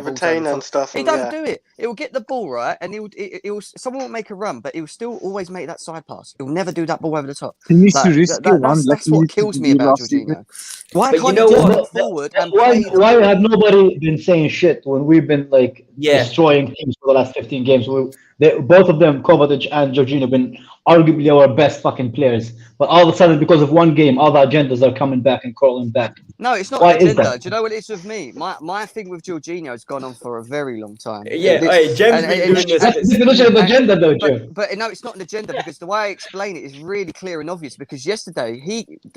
Retainer and stuff. He doesn't do it. He'll get the ball right, and he'll someone will make a run, but he'll still always make that side pass. He'll never do that ball over the top. He needs to risk it. That's what kills me about Jorginho. Why can't you just forward and why have nobody been saying shit when we've been destroying teams for the last 15 games? Both of them, Kovacic and Jorginho, have been arguably our best fucking players. But all of a sudden, because of one game, all the agendas are coming back and crawling back. No, it's not an agenda. Do you know what it is with me? My thing with Jorginho has gone on for a very long time. Yeah, Jem's been doing this. That's the definition of agenda, though, Jim. But no, it's not an agenda because the way I explain it is really clear and obvious. Because yesterday,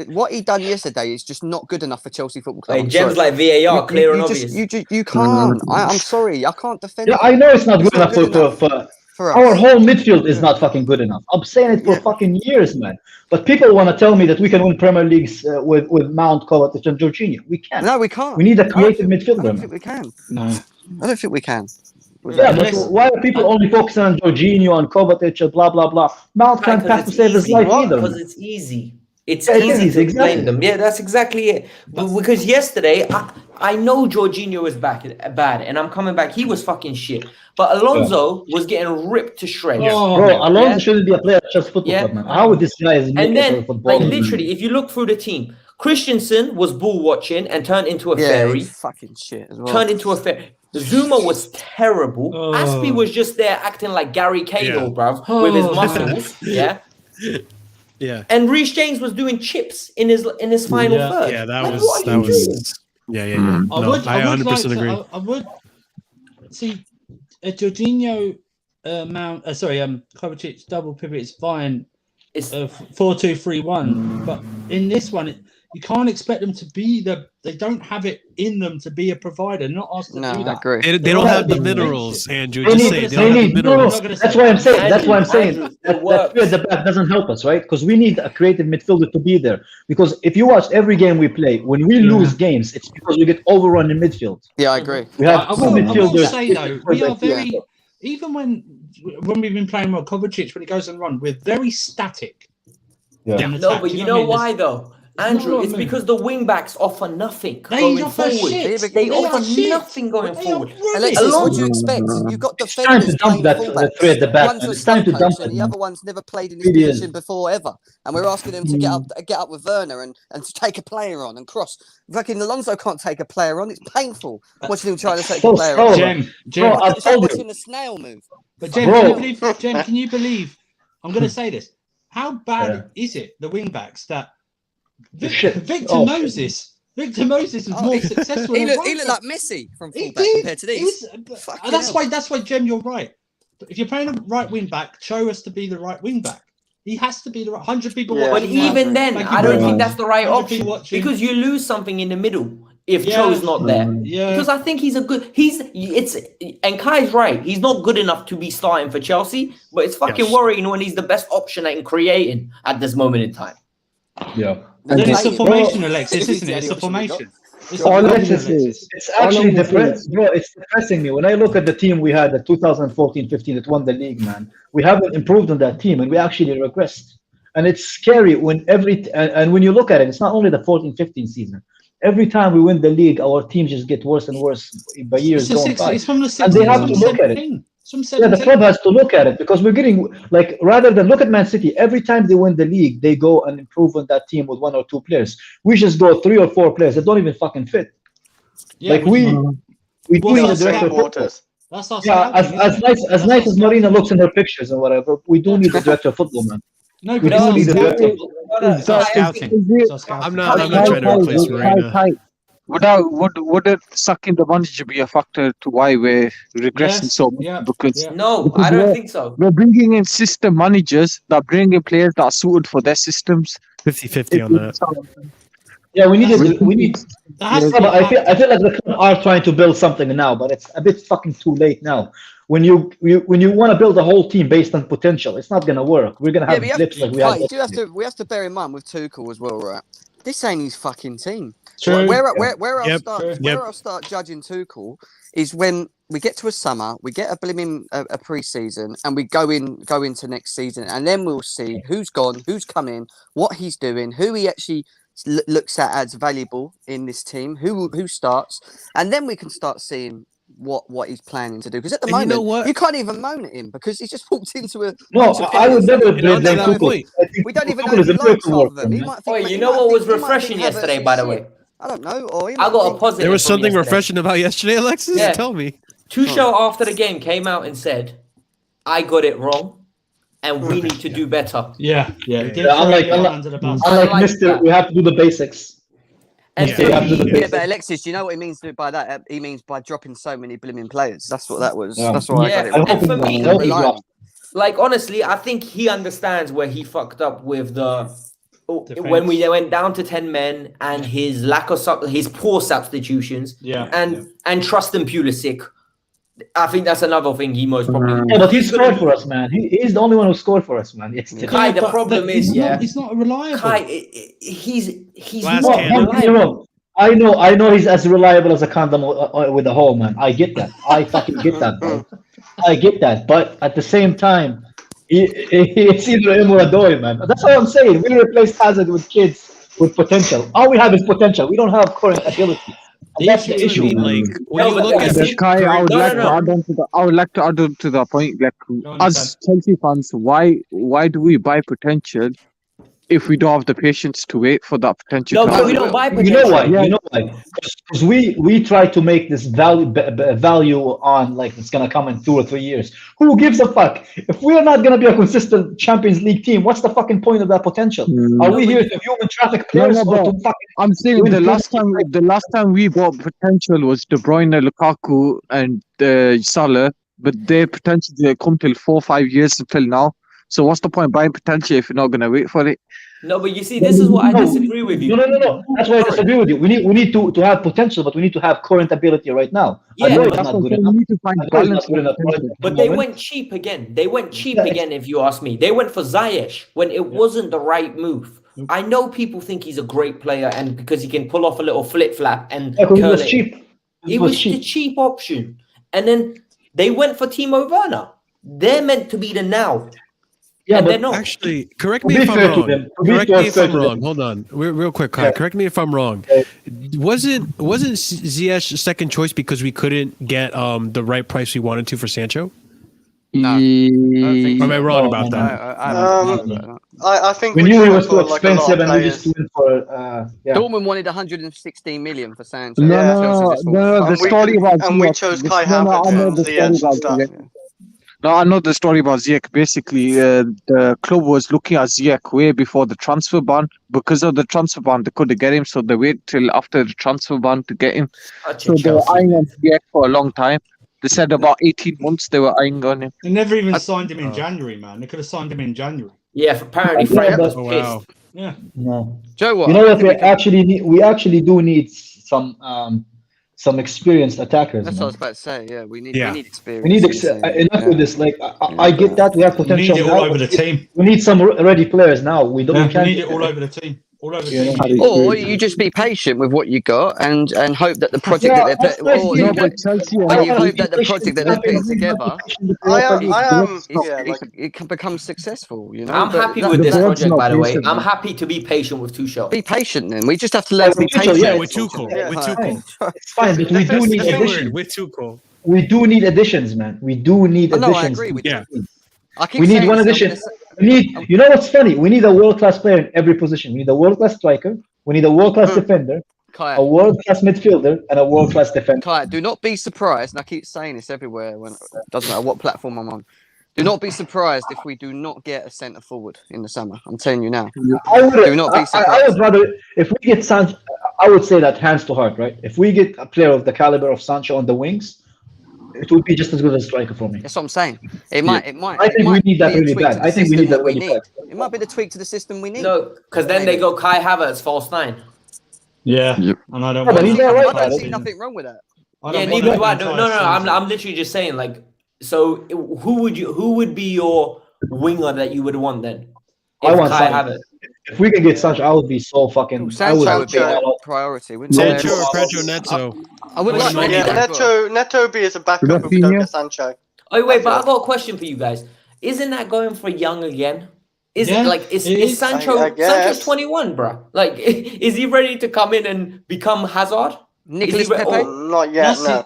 what he done yesterday is just not good enough for Chelsea Football Club. Jem's like VAR, clear and obvious. You can't. I'm sorry, I can't defend. Yeah, I know it's not good enough for our whole midfield is not fucking good enough. I'm saying it for fucking years, man. But people want to tell me that we can win Premier Leagues with Mount, Kovacic, and Jorginho. We can't. No, we can't. We need a creative midfielder. I don't think we can. No, I don't think we can. Yeah, but why are people only focusing on Jorginho and Kovacic and blah blah blah? Mount can't pass to save his life either. Because it's easy. It's easy to explain them. Yeah, that's exactly it. Because yesterday, I know Jorginho was bad, and I'm coming back. He was fucking shit. But Alonso was getting ripped to shreds. Bro, Alonso shouldn't be a player at Chelsea Football Club, man. How would this guy is and then, like, literally, if you look through the team, Christensen was bull watching and turned into a fairy. He's fucking shit as well. Turned into a fairy. Zuma was terrible. Aspie was just there acting like Gary Cahill, bruv, with his muscles. Yeah. Yeah. And Reece James was doing chips in his final third. Yeah, that Like, was what are you doing? Yeah. No, I 100% agree. I would see a Jorginho Kovacic double pivot is fine. It's 4-2-3-1, but in this one, you can't expect them to be they don't have it in them to be a provider. They're not asked to do that. I agree. They don't have the minerals, Andrew. Just say they don't have the minerals. That's why I'm saying. That's why I'm saying that three at the back doesn't help us, right? Because we need a creative midfielder to be there. Because if you watch every game we play, when we lose games, it's because we get overrun in midfield. Yeah, I agree. We have I will say though, we are very even when we've been playing well, Kovacic when he goes and run, we're very static. Yeah. No, but you know why though? Andrew, it's because the wing backs offer nothing going forward. They offer nothing going forward. Alexis, what do you expect? You've got defenders playing fullbacks. One's a striker and the other one's never played in this position before ever. And we're asking them to get up with Werner and to take a player on and cross. Fucking Alonso can't take a player on. It's painful watching him trying to take a player on. It's like watching a snail move. But Jem, can you believe? I'm going to say this. How bad is it, the wing backs, that Victor Moses was more successful. He looked like Messi from fullback compared to these. That's why, Jem, you're right. If you're playing a right wing back, show us to be the right wing back. He has to be the right 100 people watching. But even then, I don't think that's the right option because you lose something in the middle if Cho's not there. Yeah. Because I think and Kai's right. He's not good enough to be starting for Chelsea, but it's fucking worrying when he's the best option in creating at this moment in time. Yeah. It's a formation, Alexis, isn't it? It's a formation. It's actually depressing, bro. It's depressing me when I look at the team we had at 2014-15 that won the league, man. We haven't improved on that team, and we actually regressed. And it's scary when when you look at it, it's not only the 14-15 season. Every time we win the league, our teams just get worse and worse by years going by. It's from the and they have to look at it. The club has to look at it because we're getting rather than look at Man City, every time they win the league, they go and improve on that team with 1 or 2 players. We just go 3 or 4 players that don't even fucking fit. Yeah, we do need a director of football. That's our as nice as Marina looks in her pictures and whatever, we do need a director of football, man. No, we do need a director of football. I'm not trying to replace Marina. Would it sucking the manager be a factor to why we're regressing so much? Because I don't think so. We're bringing in system managers that bring in players that are suited for their systems. 50-50 on that. Yeah, we need. I feel like the club are trying to build something now, but it's a bit fucking too late now. When you want to build a whole team based on potential, it's not gonna work. We're gonna have blips like we had. We have to bear in mind with Tuchel as well, right? This ain't his fucking team. True. Where I'll start judging Tuchel is when we get to a summer, we get a blimmin' a pre-season, and we go into next season, and then we'll see who's gone, who's come in, what he's doing, who he actually looks at as valuable in this team, who starts, and then we can start seeing what he's planning to do. Because at the moment, you can't even moan at him because he's just walked into a. No, I would never blame Tuchel. We don't even know if he likes half of them. You know what was refreshing yesterday, by the way? I don't know. Or I got a positive. There was something refreshing about yesterday, Alexis? Yeah. Tell me. Tuchel after the game came out and said, I got it wrong and we need to do better. Yeah. Unlike Mr. We have to do the basics. And but Alexis, do you know what he means by that? He means by dropping so many blooming players. That's what that was. Yeah. That's why I got it. And for me, honestly, I think he understands where he fucked up with when we went down to 10 men and his his poor substitutions. And trusting Pulisic. I think that's another thing he most probably. Yeah, but he scored for us, man. He's the only one who scored for us, man. Kai, the problem is, he's not reliable. Kai, he's not reliable. I know he's as reliable as a condom with a hole, man. I get that. I fucking get that, bro. I get that. But at the same time, it's either him or a doy, man. That's what I'm saying. We replaced Hazard with kids with potential. All we have is potential. We don't have current ability. That's the issue. I would like to add on to the point. Like, as Chelsea fans, why do we buy potential if we don't have the patience to wait for that potential. No, to but happen. we don't buy You potential. know why? You know why? Because we try to make this value on like it's gonna come in 2 or 3 years. Who gives a fuck? If we are not gonna be a consistent Champions League team, what's the fucking point of that potential? Are we here to human traffic players or to fucking? I'm saying the last time we bought potential was De Bruyne, Lukaku, and Salah, but their potential they come till 4 or 5 years until now. So what's the point buying potential if you're not gonna wait for it? No, but you see, this is what I disagree with you. No. That's why I disagree with you. We need to have potential, but we need to have current ability right now. Yeah, I know but it's not good enough. We need to find balance. But they went cheap again. They went cheap again, if you ask me. They went for Ziyech when it wasn't the right move. I know people think he's a great player and because he can pull off a little flip-flap and It was cheap. It was the cheap option. And then they went for Timo Werner. They're meant to be the now. Yeah, but not. Actually, correct me if I'm wrong. Correct me if I'm wrong. Hold on, real quick, Kai. Correct me if I'm wrong. Wasn't Ziyech second choice because we couldn't get the right price we wanted to for Sancho? No, am I wrong about that? I think we knew he was too expensive, and we just went for. Dortmund wanted 116 million for Sancho. No. The story about and we chose Kai Havertz and Ziyech and stuff. No, I know the story about Ziyech. Basically, the club was looking at Ziyech way before the transfer ban. Because of the transfer ban, they couldn't get him, so they waited till after the transfer ban to get him. So they were eyeing on Ziyech for a long time. They said about 18 months they were eyeing on him. They never even signed him in January, man. They could have signed him in January. Yeah, apparently Frank was pissed. Yeah. No. Joe, what? You know what? We actually do need some experienced attackers. That's what I was about to say. Yeah, we need experience. We need enough with this. Like I get that we have potential. We need it all over the team. We need some ready players now. We don't. We need it all over the team. All over the team. Or you just be patient with what you got and hope that the project that they're putting together, it can become successful. You know, I'm happy with this project, by the way. I'm happy to be patient with Tuchel. Be patient, then. We just have to learn to be patient. Yeah, with Tuchel. It's fine, but we do need additions. With Tuchel. We do need additions, man. We do need additions. No, I agree with you. We need one addition. You know what's funny? We need a world-class player in every position. We need a world-class striker. We need a world-class defender, a world-class midfielder, and a world-class defender. Kai, do not be surprised, and I keep saying this everywhere, doesn't matter what platform I'm on. Do not be surprised if we do not get a centre forward in the summer. I'm telling you now. Do not be surprised. I would rather, if we get Sancho, I would say that hands to heart, right? If we get a player of the caliber of Sancho on the wings, it would be just as good as a striker for me. That's what I'm saying. It might. I think we need that really bad. I think we need that really bad. It might be the tweak to the system we need. No, because then they go Kai Havertz, false 9. Yeah, and I don't. But he's all right. I don't see nothing wrong with that. Yeah, neither do I. No. I'm literally just saying, like, so who would be your winger that you would want then? I want Sancho. If we can get Sancho, I would be so fucking. Sancho would be a priority. Sancho or Pedro Neto. I would like Neto be as a backup if we don't get Sancho. Oh wait, but I've got a question for you guys. Isn't that going for Young again? Is Sancho? Sancho's 21, bro. Like, is he ready to come in and become Hazard? Nicholas Pepe? Not yet. No.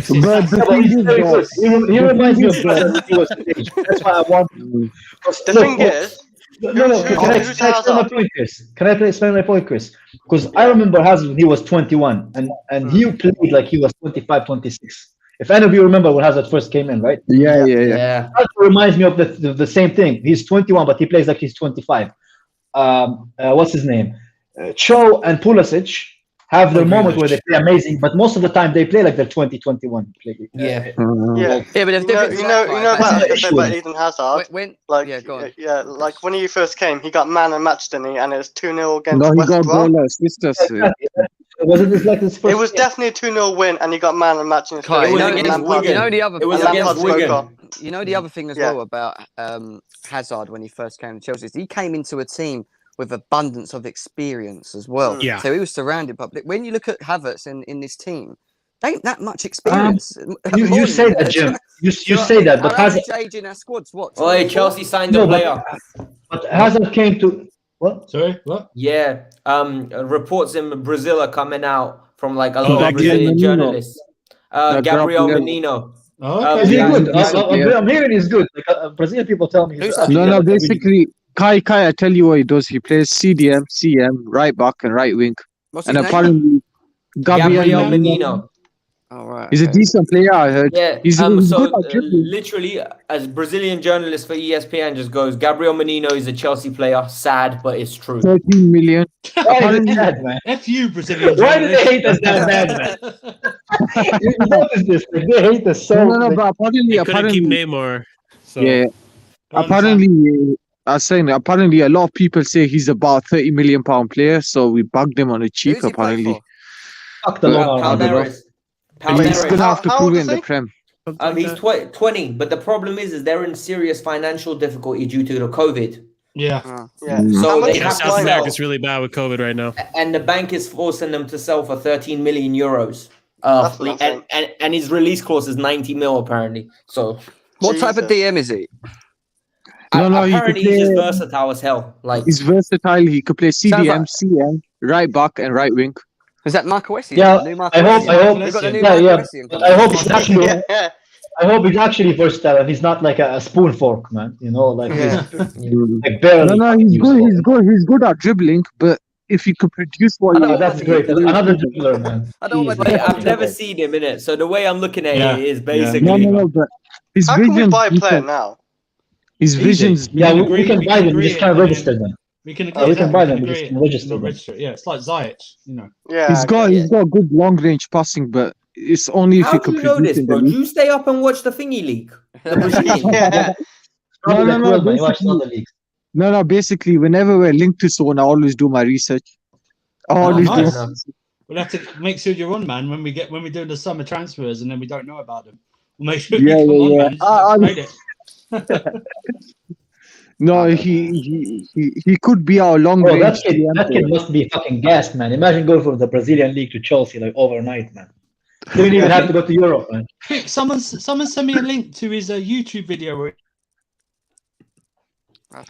He reminds me of Brom. That's why I want. The thing is. No. Can I explain my point, Chris? Can I explain my point, Chris? Because I remember Hazard when he was 21, and he played like he was 25, 26. If any of you remember when Hazard first came in, right? Yeah. That reminds me of the same thing. He's 21, but he plays like he's 25. What's his name? Cho and Pulisic have their moment where they play amazing, but most of the time they play like they're 20, 21. Yeah, but if you know about Eden Hazard. Like when he first came, he got man and match, didn't he? And it was 2-0 against West Brom. Wasn't this like his first? It was definitely a 2-0 win, and he got man and match in his first. You know the other. It was against Wigan. You know the other thing as well about Hazard when he first came to Chelsea is he came into a team with abundance of experience as well. Yeah. So he was surrounded by. When you look at Havertz in this team, there ain't that much experience. You say that, Jim. You say that, but Hazard age in our squads. What? Oh, Chelsea signed a player. But Hazard came to. What? Sorry, what? Yeah, reports in Brazil are coming out from like a lot of Brazilian journalists. Gabriel Menino. Oh, okay. Is he good? I'm hearing he's good. Like, Brazilian people tell me. No, basically, Kai, I tell you what he does. He plays CDM, CM, right back, and right wing. What's And his name? apparently, Gabriel Menino. Oh, right. He's a decent player, I heard. Yeah. He's So good at dribbling. literally, as Brazilian journalist for ESPN just goes, Gabriel Menino is a Chelsea player. Sad, but it's true. 13 million. Why is it sad, man? F you, Brazilian. Why do they hate us that bad, man? You notice this? Like, they hate us so. No, but They couldn't keep apparently, Neymar. So. yeah. Apparently, I was saying, apparently, a lot of people say he's about £30 million player, so we bugged him on a cheap. Who's he play Apparently, for? Fuck the long arm. Palmeiras. and he's gonna have to How prove old it is in the he? Prem. He's 20, but the problem is they're in serious financial difficulty due to the COVID. Yeah. Yeah. Mm. So How much they is have South to sell, America's really bad with COVID right now. and the bank is forcing them to sell for 13 million euros. That's nothing. And his release clause is 90 mil apparently. So What type of DM is he? No, he could apparently he's just play. versatile as hell. Like He's versatile. He could play Sounds CDM, like- CM, right back, and right wing. Is that Marco Essien? Yeah, New Marco I hope. Essien? We've got the new Marco Yeah. Essien. But I hope he's actually. Yeah. I hope he's actually versatile and he's not like a spoon fork, man. You know, like Yeah. like barely. No, he's good. He's good at dribbling, but if he could produce what Oh, he that's great. Another dribbler, man. I don't want Jeez. my I've never seen him in it. So the way I'm looking at Yeah. it is Yeah. basically No, but his How can we vision. buy a player now? His vision's. Yeah, can we agree- can we buy can them. We agree just can't and then- register them. We can agree. we can that, buy we them, we agree just and register not them. register it. Yeah, it's like Ziyech, you know. Yeah. He's got good long range passing, but it's only if how he do could you know produce this, in the bro? Do league. you stay up and watch the thingy league? The Brazilian? Yeah. Probably No, like Will, man. He watches basically- all the leagues. No. Basically, whenever we're linked to someone, I always do my research. I always nice. do. We'll have to make sure you're on, man, when we're doing the summer transfers and then we don't know about them. We'll make sure Yeah, you come on, yeah. man. Just explain it. No, he could be our long Bro, range. that kid must be fucking gassed, man. Imagine going from the Brazilian league to Chelsea like overnight, man. Didn't even have to go to Europe, man. Quick, someone send me a link to his YouTube video. Where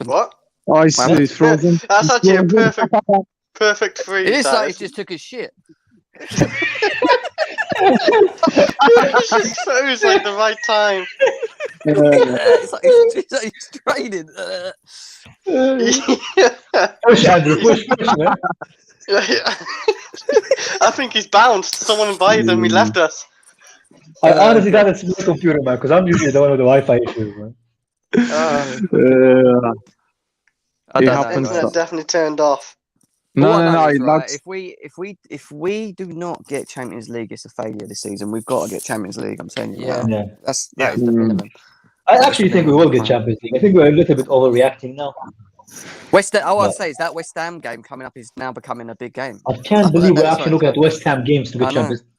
What? Oh, he's frozen. That's He's actually a frozen. perfect freeze. It is like he that just took his shit. It's just froze like the right time. It's like he's training. Push, Andrew, push, man. I think he's bounced. Someone invited him. He left us. I honestly thought it's my computer, man, because I'm usually the one with the Wi-Fi issues, man. I It don't happens, know. though. Internet definitely turned off. No, All I know no, is, no. right, That's, if we do not get Champions League, it's a failure this season. We've got to get Champions League. I'm saying it Yeah. now. Yeah. That is the minimum. I actually think we will get Champions League. I think we're a little bit overreacting now. I'll say is that West Ham game coming up is now becoming a big game. I can't believe we're Sorry. actually looking at West Ham games to I get know. Champions League.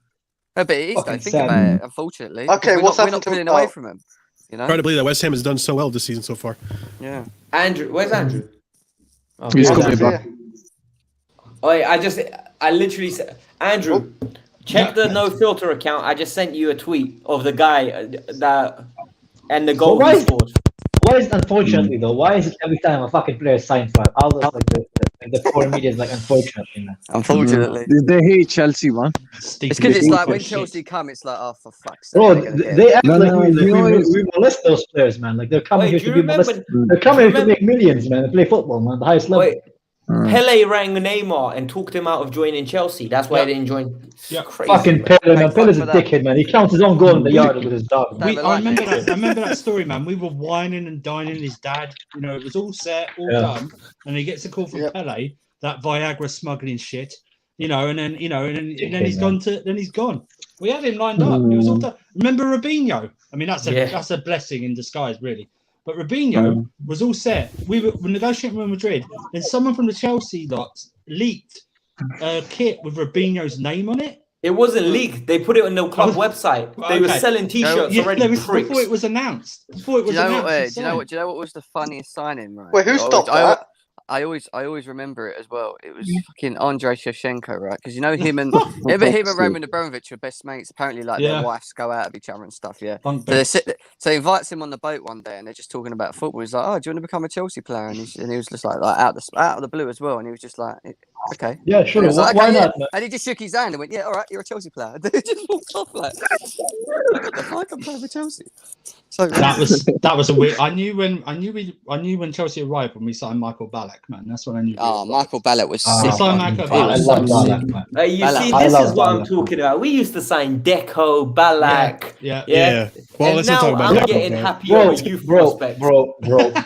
No, but it is though. Fucking Think sad. about it. Unfortunately, Okay, because what's we're happened not to- pulling away oh. from them. You know? Hard to believe that West Ham has done so well this season so far. Yeah. Andrew, where's Andrew? Oh, he's Yeah. coming Yeah. back. Oh, I literally said, Andrew, check the no filter account. I just sent you a tweet of the guy that and the goal Why he is- scored. Why is it unfortunately though? Why is it every time a fucking player signs for it? All those like the core media is like unfortunately, man. Unfortunately. They hate Chelsea, man. It's because it's like when Chelsea come, it's like, oh, for fuck's sake. Bro, they're gonna get they act No, like no, we you know we molest those players, man. Like they're coming Wait, here do you to be remember? molested. They're coming here to remember- make millions, man, and play football, man, the highest level. Wait, Pele rang Neymar and talked him out of joining Chelsea. That's why he didn't join. Yeah. Crazy. Fucking Pele, man. Thank Pele's a fuck for that. dickhead, man. He counts his own goal in the yard with his dog. man. Don't I like remember that story, man. We were whining and dining his dad. You know, it was all set, all Yeah. done, and he gets a call from Yep. Pele, that Viagra smuggling shit. You know, and then and then Okay, he's man. gone. We had him lined up. It was all done. Remember Robinho? I mean, that's a blessing in disguise, really. But Robinho was all set. We were negotiating with Madrid, and someone from the Chelsea lot leaked a kit with Robinho's name on it. It wasn't leaked. They put it on the club website. They were Okay. selling T-shirts Oh, Yeah, already. before Pricks. it was announced. Before it Do was you know announced. what? it's Do you know signed. what? Do you know what was the funniest signing? Right. Wait, who stopped that? I always remember it as well. It was fucking Andrei Shevchenko, right? Because you know him and him and Roman Abramovich are best mates. Apparently, like Yeah. their wives go out of each other and stuff. Yeah. Funk So, bit. so he invites him on the boat one day, and they're just talking about football. He's like, "Oh, do you want to become a Chelsea player?" And he was just like out of the blue as well. And he was just like, Okay. Yeah, sure. He was like, Why okay, not? yeah. And he just shook his hand and went, yeah, all right, you're a Chelsea player. He just walked off like, what the fuck? I'm playing for Chelsea. So That was a weird. I knew when Chelsea arrived when we signed Michael Ballack, man. That's when I knew. Michael Ballack was We sick. signed Michael I Ballack. love Ballack, man. You Ballack. see, I this love is what I'm Ballack. talking about. We used to sign Deco, Ballack. Yeah. Well, And let's not now talk about I'm that. getting Okay. happier with youth prospects. Bro.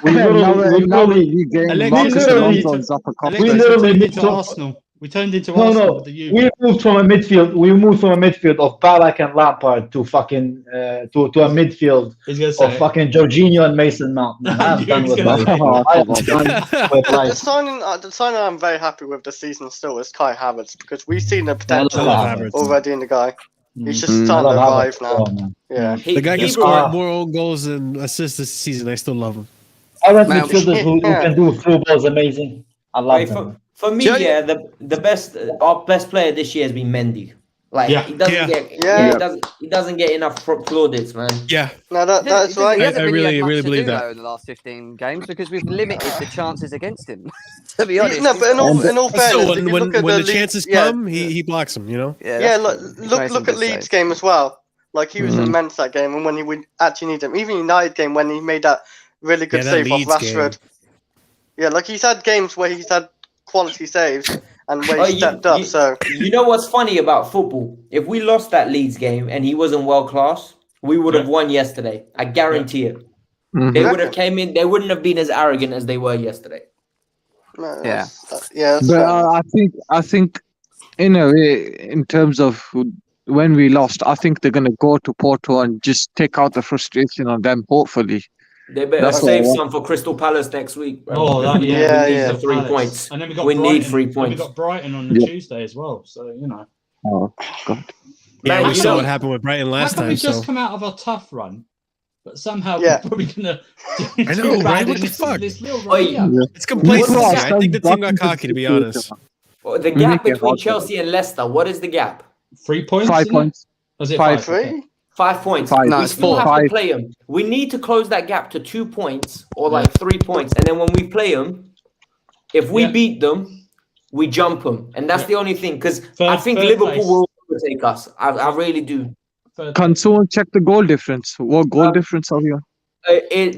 We Now literally we gained Alexis Marcus literally- Alonso and Zappa Alex, Costa. we we literally turned moved into from- Arsenal. We turned into No, Arsenal no. with the youth. We moved from a midfield of Ballack and Lampard to fucking to a midfield He's gonna of say. fucking Jorginho and Mason Mount. Man, I'm You done was with gonna life. say. I'm done with The life. signing I'm very happy with this season still is Kai Havertz because we've seen the I potential love Havertz. already in the guy. He's just I starting to love arrive Havertz, now. man. Yeah. The guy He can brought- score more own goals and assists this season. I still love him. I like Man, midfielders who can do through balls amazing. I love Right, them. for me, Joe- yeah, our best player this year has been Mendy. Like Yeah. he doesn't Yeah. get, Yeah. he doesn't get enough plaudits, man. Yeah. No, that's right. He hasn't I really really- had much really to believe do that. though in the last 15 games because we've limited the chances against him. To be honest. No, but in all Still, fairness, if you when look at the Leeds- chances yeah, come, he blocks them. You know. yeah, Yeah, that's look, true. look, Mason look at did Leeds say. game as well. Like he was immense that game, and when he would actually need him. Even United game when he made that really good Yeah, that save off Leeds Rashford. Yeah, like he's had games where he's had quality saves and where Oh, he stepped up. So You know what's funny about football? If we lost that Leeds game and he wasn't world class, we would have won yesterday. I guarantee it. Mhm. They would have came in. They wouldn't have been as arrogant as they were yesterday. Yeah. That's But fair enough. I think, in a way, in terms of when we lost, I think they're gonna go to Porto and just take out the frustration on them. Hopefully, They better That's save all. some for Crystal Palace next week. bro. Oh, that, yeah, Yeah, we need yeah. the 3 Palace. points. And then we got We need Brighton. 3 And points. we got Brighton on the Yeah. Tuesday as well. So you know, oh god, Yeah, Man, we you saw know- what happened with Brighton how last come time. we just So come out of a tough run, but somehow Yeah. we're probably gonna? I know, right? What the fuck? This little Oi. run here. it's complacency. Nicolas, I think the team got cocky, to be honest. The We gap make it between hard for Chelsea and Leicester. What is the gap? 3 points. 5 isn't it? points. Was it Five. 5? Okay. 3? 5 points. 5. No, We it's still 4. have 5. to play them. We need to close that gap to 2 points or like 3 points, and then when we play them, if we Yeah. beat them, we jump them, and that's the only thing. Because I think Third Liverpool place. will overtake us. I really do. Can someone check the goal difference? What goal difference are we on?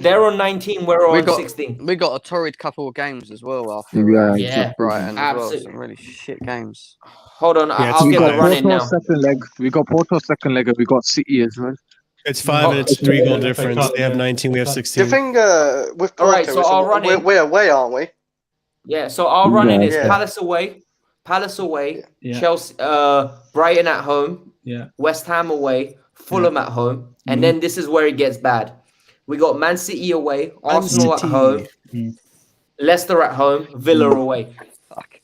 They're on 19. We're We on got 16. we got a torrid couple of games as well after Yeah, Yeah, Brighton as well. absolutely. Some really shit games. Hold on, Yeah, I'll we get got the run in Porto now. second leg. We got Porto second leg, and we got City as well. It's 5 and it's 3 goal difference. Cup, They have yeah. 19. We have The 16. thing with Porto All right, so is I'll run in. we're away, aren't we? Yeah, so our running is Yeah. Palace away, Yeah. Chelsea, Brighton at home, Yeah. West Ham away, Fulham at home, and then this is where it gets bad. We got Man City away, Arsenal City. at home, Leicester at home, Villa away. Fuck.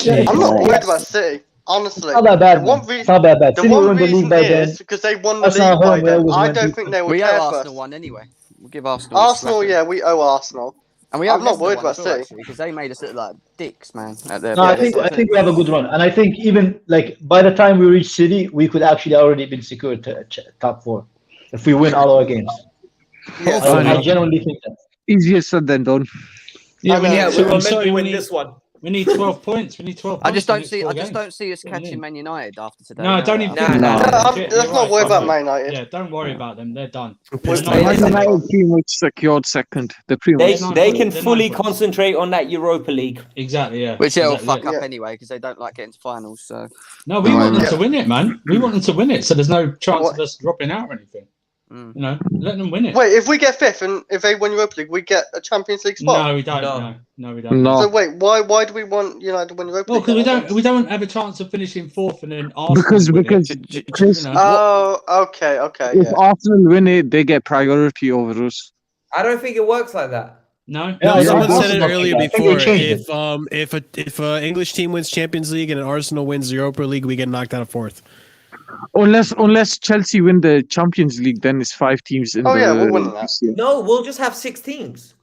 I'm not worried about City, honestly. Not that bad. The one man. reason- It's not that bad. The City one won the league reason by then. is because they won the That's league not by home, we then. always I win don't league. think they would We care owe for Arsenal us. one anyway. We'll give Arsenal. a Arsenal, slap. yeah, we owe Arsenal. And we owe I'm not Leicester worried one about as well, City. actually, because they made us look like dicks, man. At their No, I think we have a good run, and I think even like by the time we reach City, we could actually already been secured to top 4 if we win all our games. Yeah. I genuinely think that. Easier said than done. Yeah, we Yeah, need, we're I'm sorry, meant to we win need, this one. we need 12 points. We need 12 points. I just in the don't next see. 4 I just games. don't see us What do you catching mean? Man United after today. No, don't even Nah, think nah, about nah. it. Let's not worry about Man Man United. Yeah, don't worry about them. They're done. We're They're playing not- them. United pretty much secured second. They're pretty They, much. not they good. can They're not fully good. concentrate on that Europa League. Exactly, yeah. Which they'll Exactly, fuck yeah. up anyway because they don't like getting to finals. So No, we want them Yeah. to win it, man. We want them to win it, so there's no chance What? of us dropping out or anything. Mm. You know, let them win it. Wait, if we get 5th and if they win Europa League, we get a Champions League spot. No, we don't. No. No, we don't. No, So wait, why do we want United to win Europa Well, League? because then? we don't have a chance of finishing 4th and then Arsenal. because win it. Chris, You know. Oh, okay, if yeah. Arsenal win it, they get priority over us. I don't think it works like that. No, Yeah, No, someone yeah, said it Arsenal earlier think that. I think before. they changed If an English team wins Champions League and an Arsenal wins the Europa League, we get knocked out of 4th. Unless Chelsea win the Champions League, then it's 5 teams in Oh, the. yeah, we'll win that. No, we'll just have 6 teams.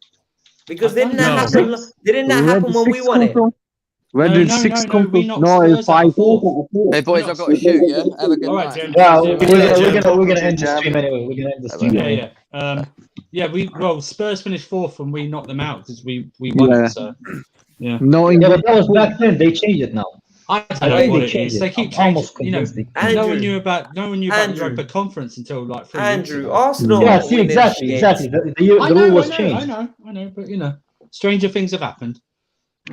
Because didn't No. that happen? Didn't that Where happen did when we six won come it? from? Where No, did no, 6 no, come we from? knocked No, Spurs it's out 5. of 4th. Hey boys, No, I've got to shoot. Yeah, have a good All right, night. Jim. Yeah, Yeah, we're gonna end the Jam. stream anyway. We're gonna end the stream. Yeah. Spurs finished 4th and we knocked them out because we won Yeah. it. So Yeah. Knowing Yeah, but that was back then. They changed it now. I don't I know think what they it changed is. it. They keep I'm almost changing. You know, convinced they no Andrew, one knew about Andrew. Europa Conference until like 3 weeks Andrew, ago. Arsenal Yeah, won't see, win exactly, shit. exactly. The rule was changed. I know, but you know, stranger things have happened.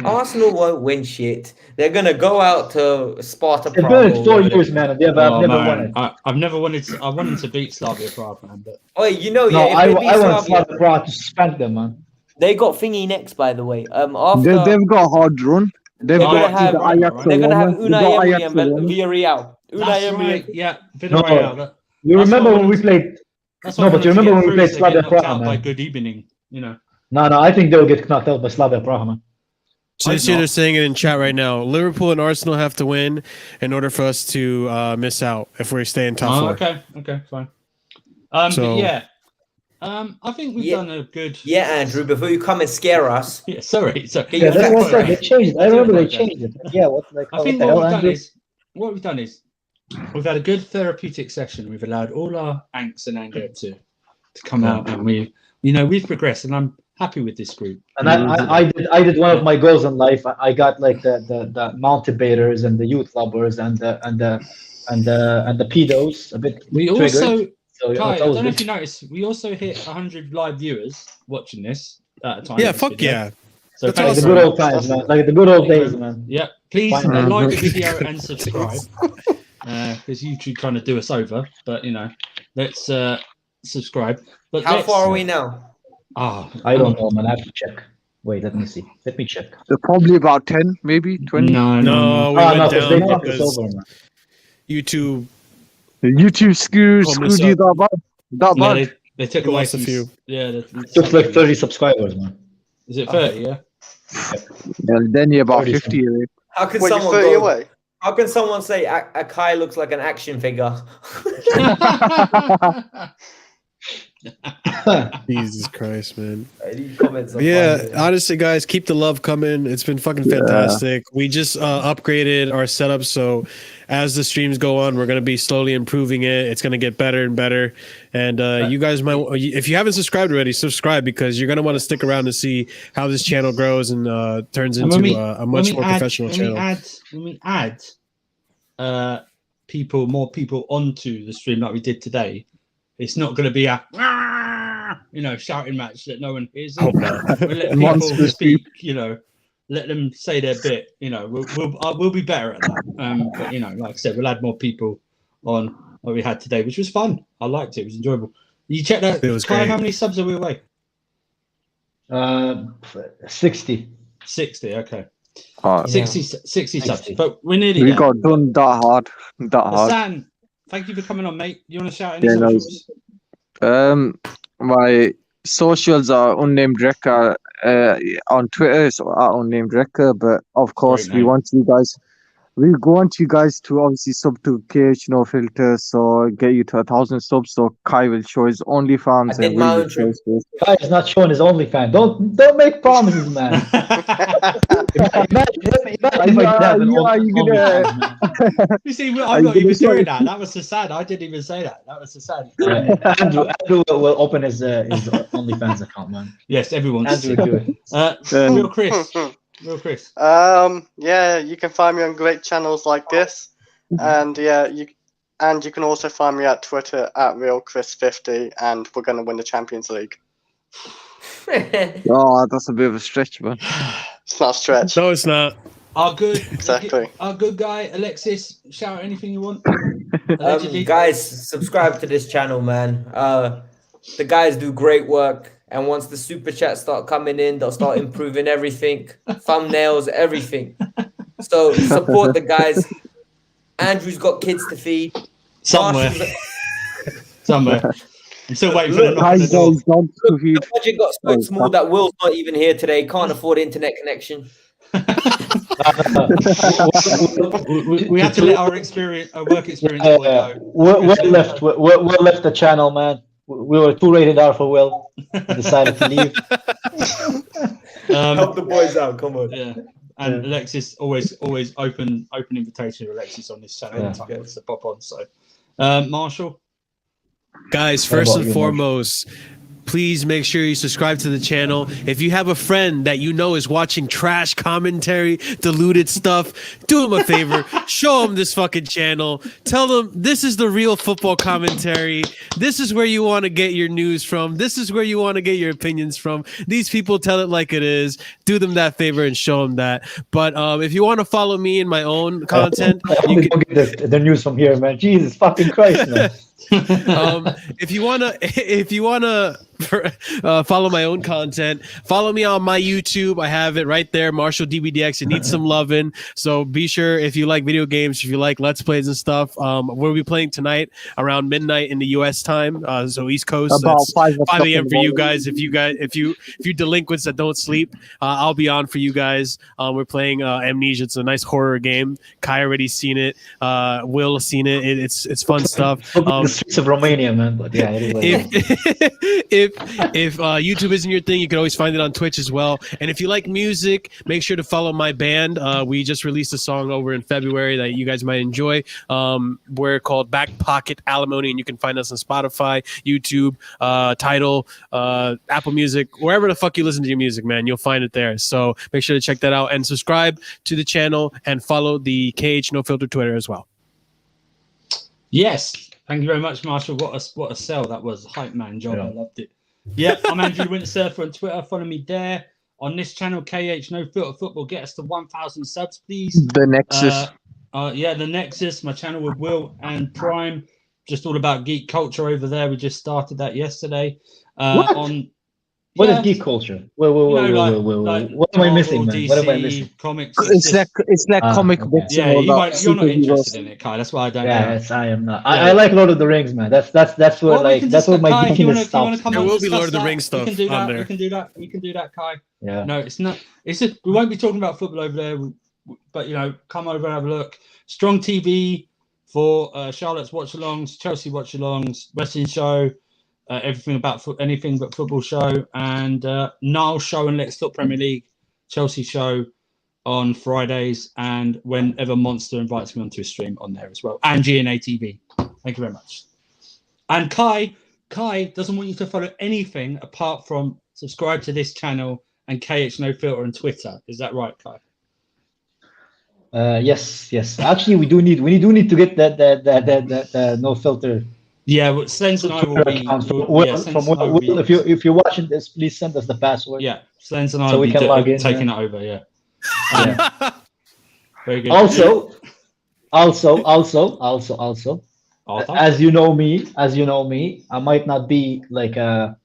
Arsenal won't win shit. They're gonna go out to Sparta They've Prague. done it or 4 whatever years, they- man, and they've never won it. I've never wanted to. I wanted to beat Slavia Prague, man, but Oh, you know, No, yeah. If they beat I want Slavia, Slavia Prague to spank them, man. they got thingy next, by the way. they've After got a hard run. They've they're gonna got have either Ajax or they're gonna have Roma. They've Unai got Emery Ajax and or Roma. Villarreal. Unai that's Emery. right. Yeah, No, Villarreal. you That's remember what I when we wanted played? That's No, what I but you wanted to remember get when we through, played so they Slavia get knocked Prague, out by man? Good Evening. You know. No, I think they'll get knocked out by Slavia Prague, man. So you see, they're saying it in chat right now. Liverpool and Arsenal have to win in order for us to miss out if we stay in top four. Okay, fine. So- But yeah, I think we've done a good. Yeah, Andrew. Before you come and scare us. Yeah, sorry. Get Yeah, your that's facts what I said. They straight. changed it. I remember they changed it. Yeah, what the I think hell, what Andrew? we've done is we've had a good therapeutic session. We've allowed all our angst and anger to come out, and we've progressed, and I'm happy with this group. And I did one of my goals in life. I got like the mountebaters and the youth lovers and the pedos a bit We triggered. also, So, Kai, I that don't was know good. if you noticed, we also hit 100 live viewers watching this at a time. Yeah, of this fuck video. yeah. So That's Like thanks the awesome. good very old much. times, man. Like the good old Thank you days, very much. man. Yeah, please Fine. like the video and subscribe because YouTube trying to do us over. But let's subscribe. But How far are we now? I don't know, man. I have to check. Wait, let me see. Let me check. They're probably about 10, maybe 20. No, we Oh, went no, because they down knocked us because over, man. YouTube. YouTube screwed Homeless you up. that bad. That Yeah, bad. they took We away lost a some. few. Yeah, Took like 30 subscribers, man. Is it 30? Yeah. Well, then you're about 30 50. How can Wait, you're someone 30 go? away? How can someone say Akai looks like an action figure? Jesus Christ, man. Any comments? on Yeah, fire? honestly, guys, keep the love coming. It's been fucking fantastic. We just upgraded our setup, so as the streams go on, we're gonna be slowly improving it. It's gonna get better and better. And you guys might, if you haven't subscribed already, subscribe because you're gonna want to stick around to see how this channel grows and turns And into a much more professional channel. When we add more people onto the stream like we did today, it's not going to be a shouting match that no one hears. We'll let people speak. Let them say their bit. We'll be better at that. But like I said, we'll add more people on what we had today, which was fun. I liked it. It was enjoyable. You checked that? It was Kai, great. how many subs are we away? 60. 60. Okay. 60 subs. 60. But we're nearly We there. got done that hard. Hassan, thank you for coming on, mate. You want to shout any socials? My socials are unnamed Rekka. On Twitter, it's at unnamed Rekka. But of course, we want you guys. We want you guys to obviously sub to KH No Filter, so get you to 1,000 subs. So Kai will show his OnlyFans. I did my own trip. Kai is not showing his OnlyFans. Don't make promises, man. Imagine if I did have an OnlyFans, man. You see, I'm not even doing that. That was so sad. I didn't even say that. That was so sad. Andrew will open his OnlyFans account, man. Yes, everyone's. Andrew will do it. Real Chris. Yeah, you can find me on great channels like this, and you can also find me at Twitter at RealChris50, and we're gonna win the Champions League. Oh, that's a bit of a stretch, man. It's not a stretch. No, it's not. Our good guy Alexis. Shout out anything you want. Guys, subscribe to this channel, man. The guys do great work. And once the super chats start coming in, they'll start improving everything, thumbnails, everything. So support the guys. Andrew's got kids to feed. Somewhere. I'm still waiting for the knock Hi, on the door. The budget got so small that Will's not even here today. Can't afford internet connection. we had to let our work experience all go. Will left the channel, man. We were too rated R for Will. He decided to leave. Help the boys out. Come on. Yeah. And Alexis, always open invitation to Alexis on this channel. Anytime he wants to pop on. So, Marshall. Guys, first and foremost, please make sure you subscribe to the channel. If you have a friend that you know is watching trash commentary, diluted stuff, do him a favor. Show him this fucking channel. Tell them this is the real football commentary. This is where you want to get your news from. This is where you want to get your opinions from. These people tell it like it is. Do them that favor and show them that. But if you want to follow me in my own content, you can get the news from here, man. Jesus fucking Christ, man. If you wanna follow my own content, follow me on my YouTube. I have it right there, Marshall DBDX. It needs some loving, so be sure, if you like video games, if you like Let's Plays and stuff, we'll be playing tonight around midnight in the US time, so East Coast. About that's 5 a.m. for you guys. If you delinquents that don't sleep, I'll be on for you guys. We're playing Amnesia. It's a nice horror game. Kai already seen it. Will seen it. It's fun stuff. The streets of Romania, man. But yeah, if YouTube isn't your thing, you can always find it on Twitch as well. And if you like music, make sure to follow my band. We just released a song over in February that you guys might enjoy. We're called Back Pocket Alimony, and you can find us on Spotify, YouTube, Tidal, Apple Music, wherever the fuck you listen to your music, man. You'll find it there. So make sure to check that out and subscribe to the channel and follow the KH No Filter Twitter as well. Yes. Thank you very much, Marshall. What a sell that was. Hype man job. I loved it. Yeah, I'm Andrew Windsurfer on Twitter. Follow me there. On this channel, KH No Filter Football. Get us to 1,000 subs, please. The Nexus. The Nexus, my channel with Will and Prime. Just all about geek culture over there. We just started that yesterday. What is geek culture? What am I missing, man? DC, what am I missing? Comics. It's like comic books. Yeah, you're not interested in it, Kai. That's why I don't. Yes, I am not. I like Lord of the Rings, man. That's where that's where my geekiness stops. There will be Lord of the Rings stuff we can do that. on there. We can do that, Kai. Yeah. No, it's not. It's just, we won't be talking about football over there, but come over and have a look. Strong TV for Charlotte's watch-alongs, Chelsea watch-alongs, wrestling show. Everything about anything but football show, and Niall show and Let's Talk Premier League, Chelsea show on Fridays, and whenever Monster invites me onto a stream on there as well, and GNA TV. Thank you very much. And Kai doesn't want you to follow anything apart from subscribe to this channel and KH No Filter on Twitter. Is that right, Kai? Yes. Actually, we do need to get that No Filter. Yeah, but Slendz and I will be. If you're watching this, please send us the password. Yeah, Slendz and I so will we can log in. Taking it over. Yeah. Very good. Also, as you know me, I might not be like a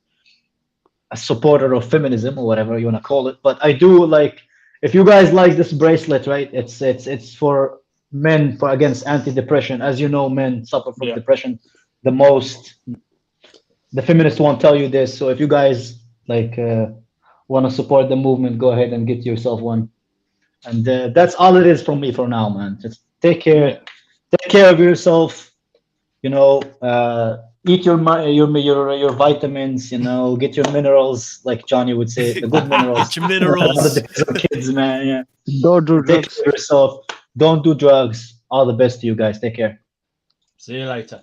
supporter of feminism or whatever you want to call it, but I do like. If you guys like this bracelet, right? It's for men against anti-depression. As you know, men suffer from depression the most. The feminists won't tell you this, so if you guys want to support the movement, go ahead and get yourself one. And that's all it is from me for now, man. Just take care of yourself. Eat your vitamins. Get your minerals, like Johnny would say, the good minerals. Get your minerals. Kids, man. Yeah. Don't do drugs. Take care of yourself. Don't do drugs. All the best to you guys. Take care. See you later.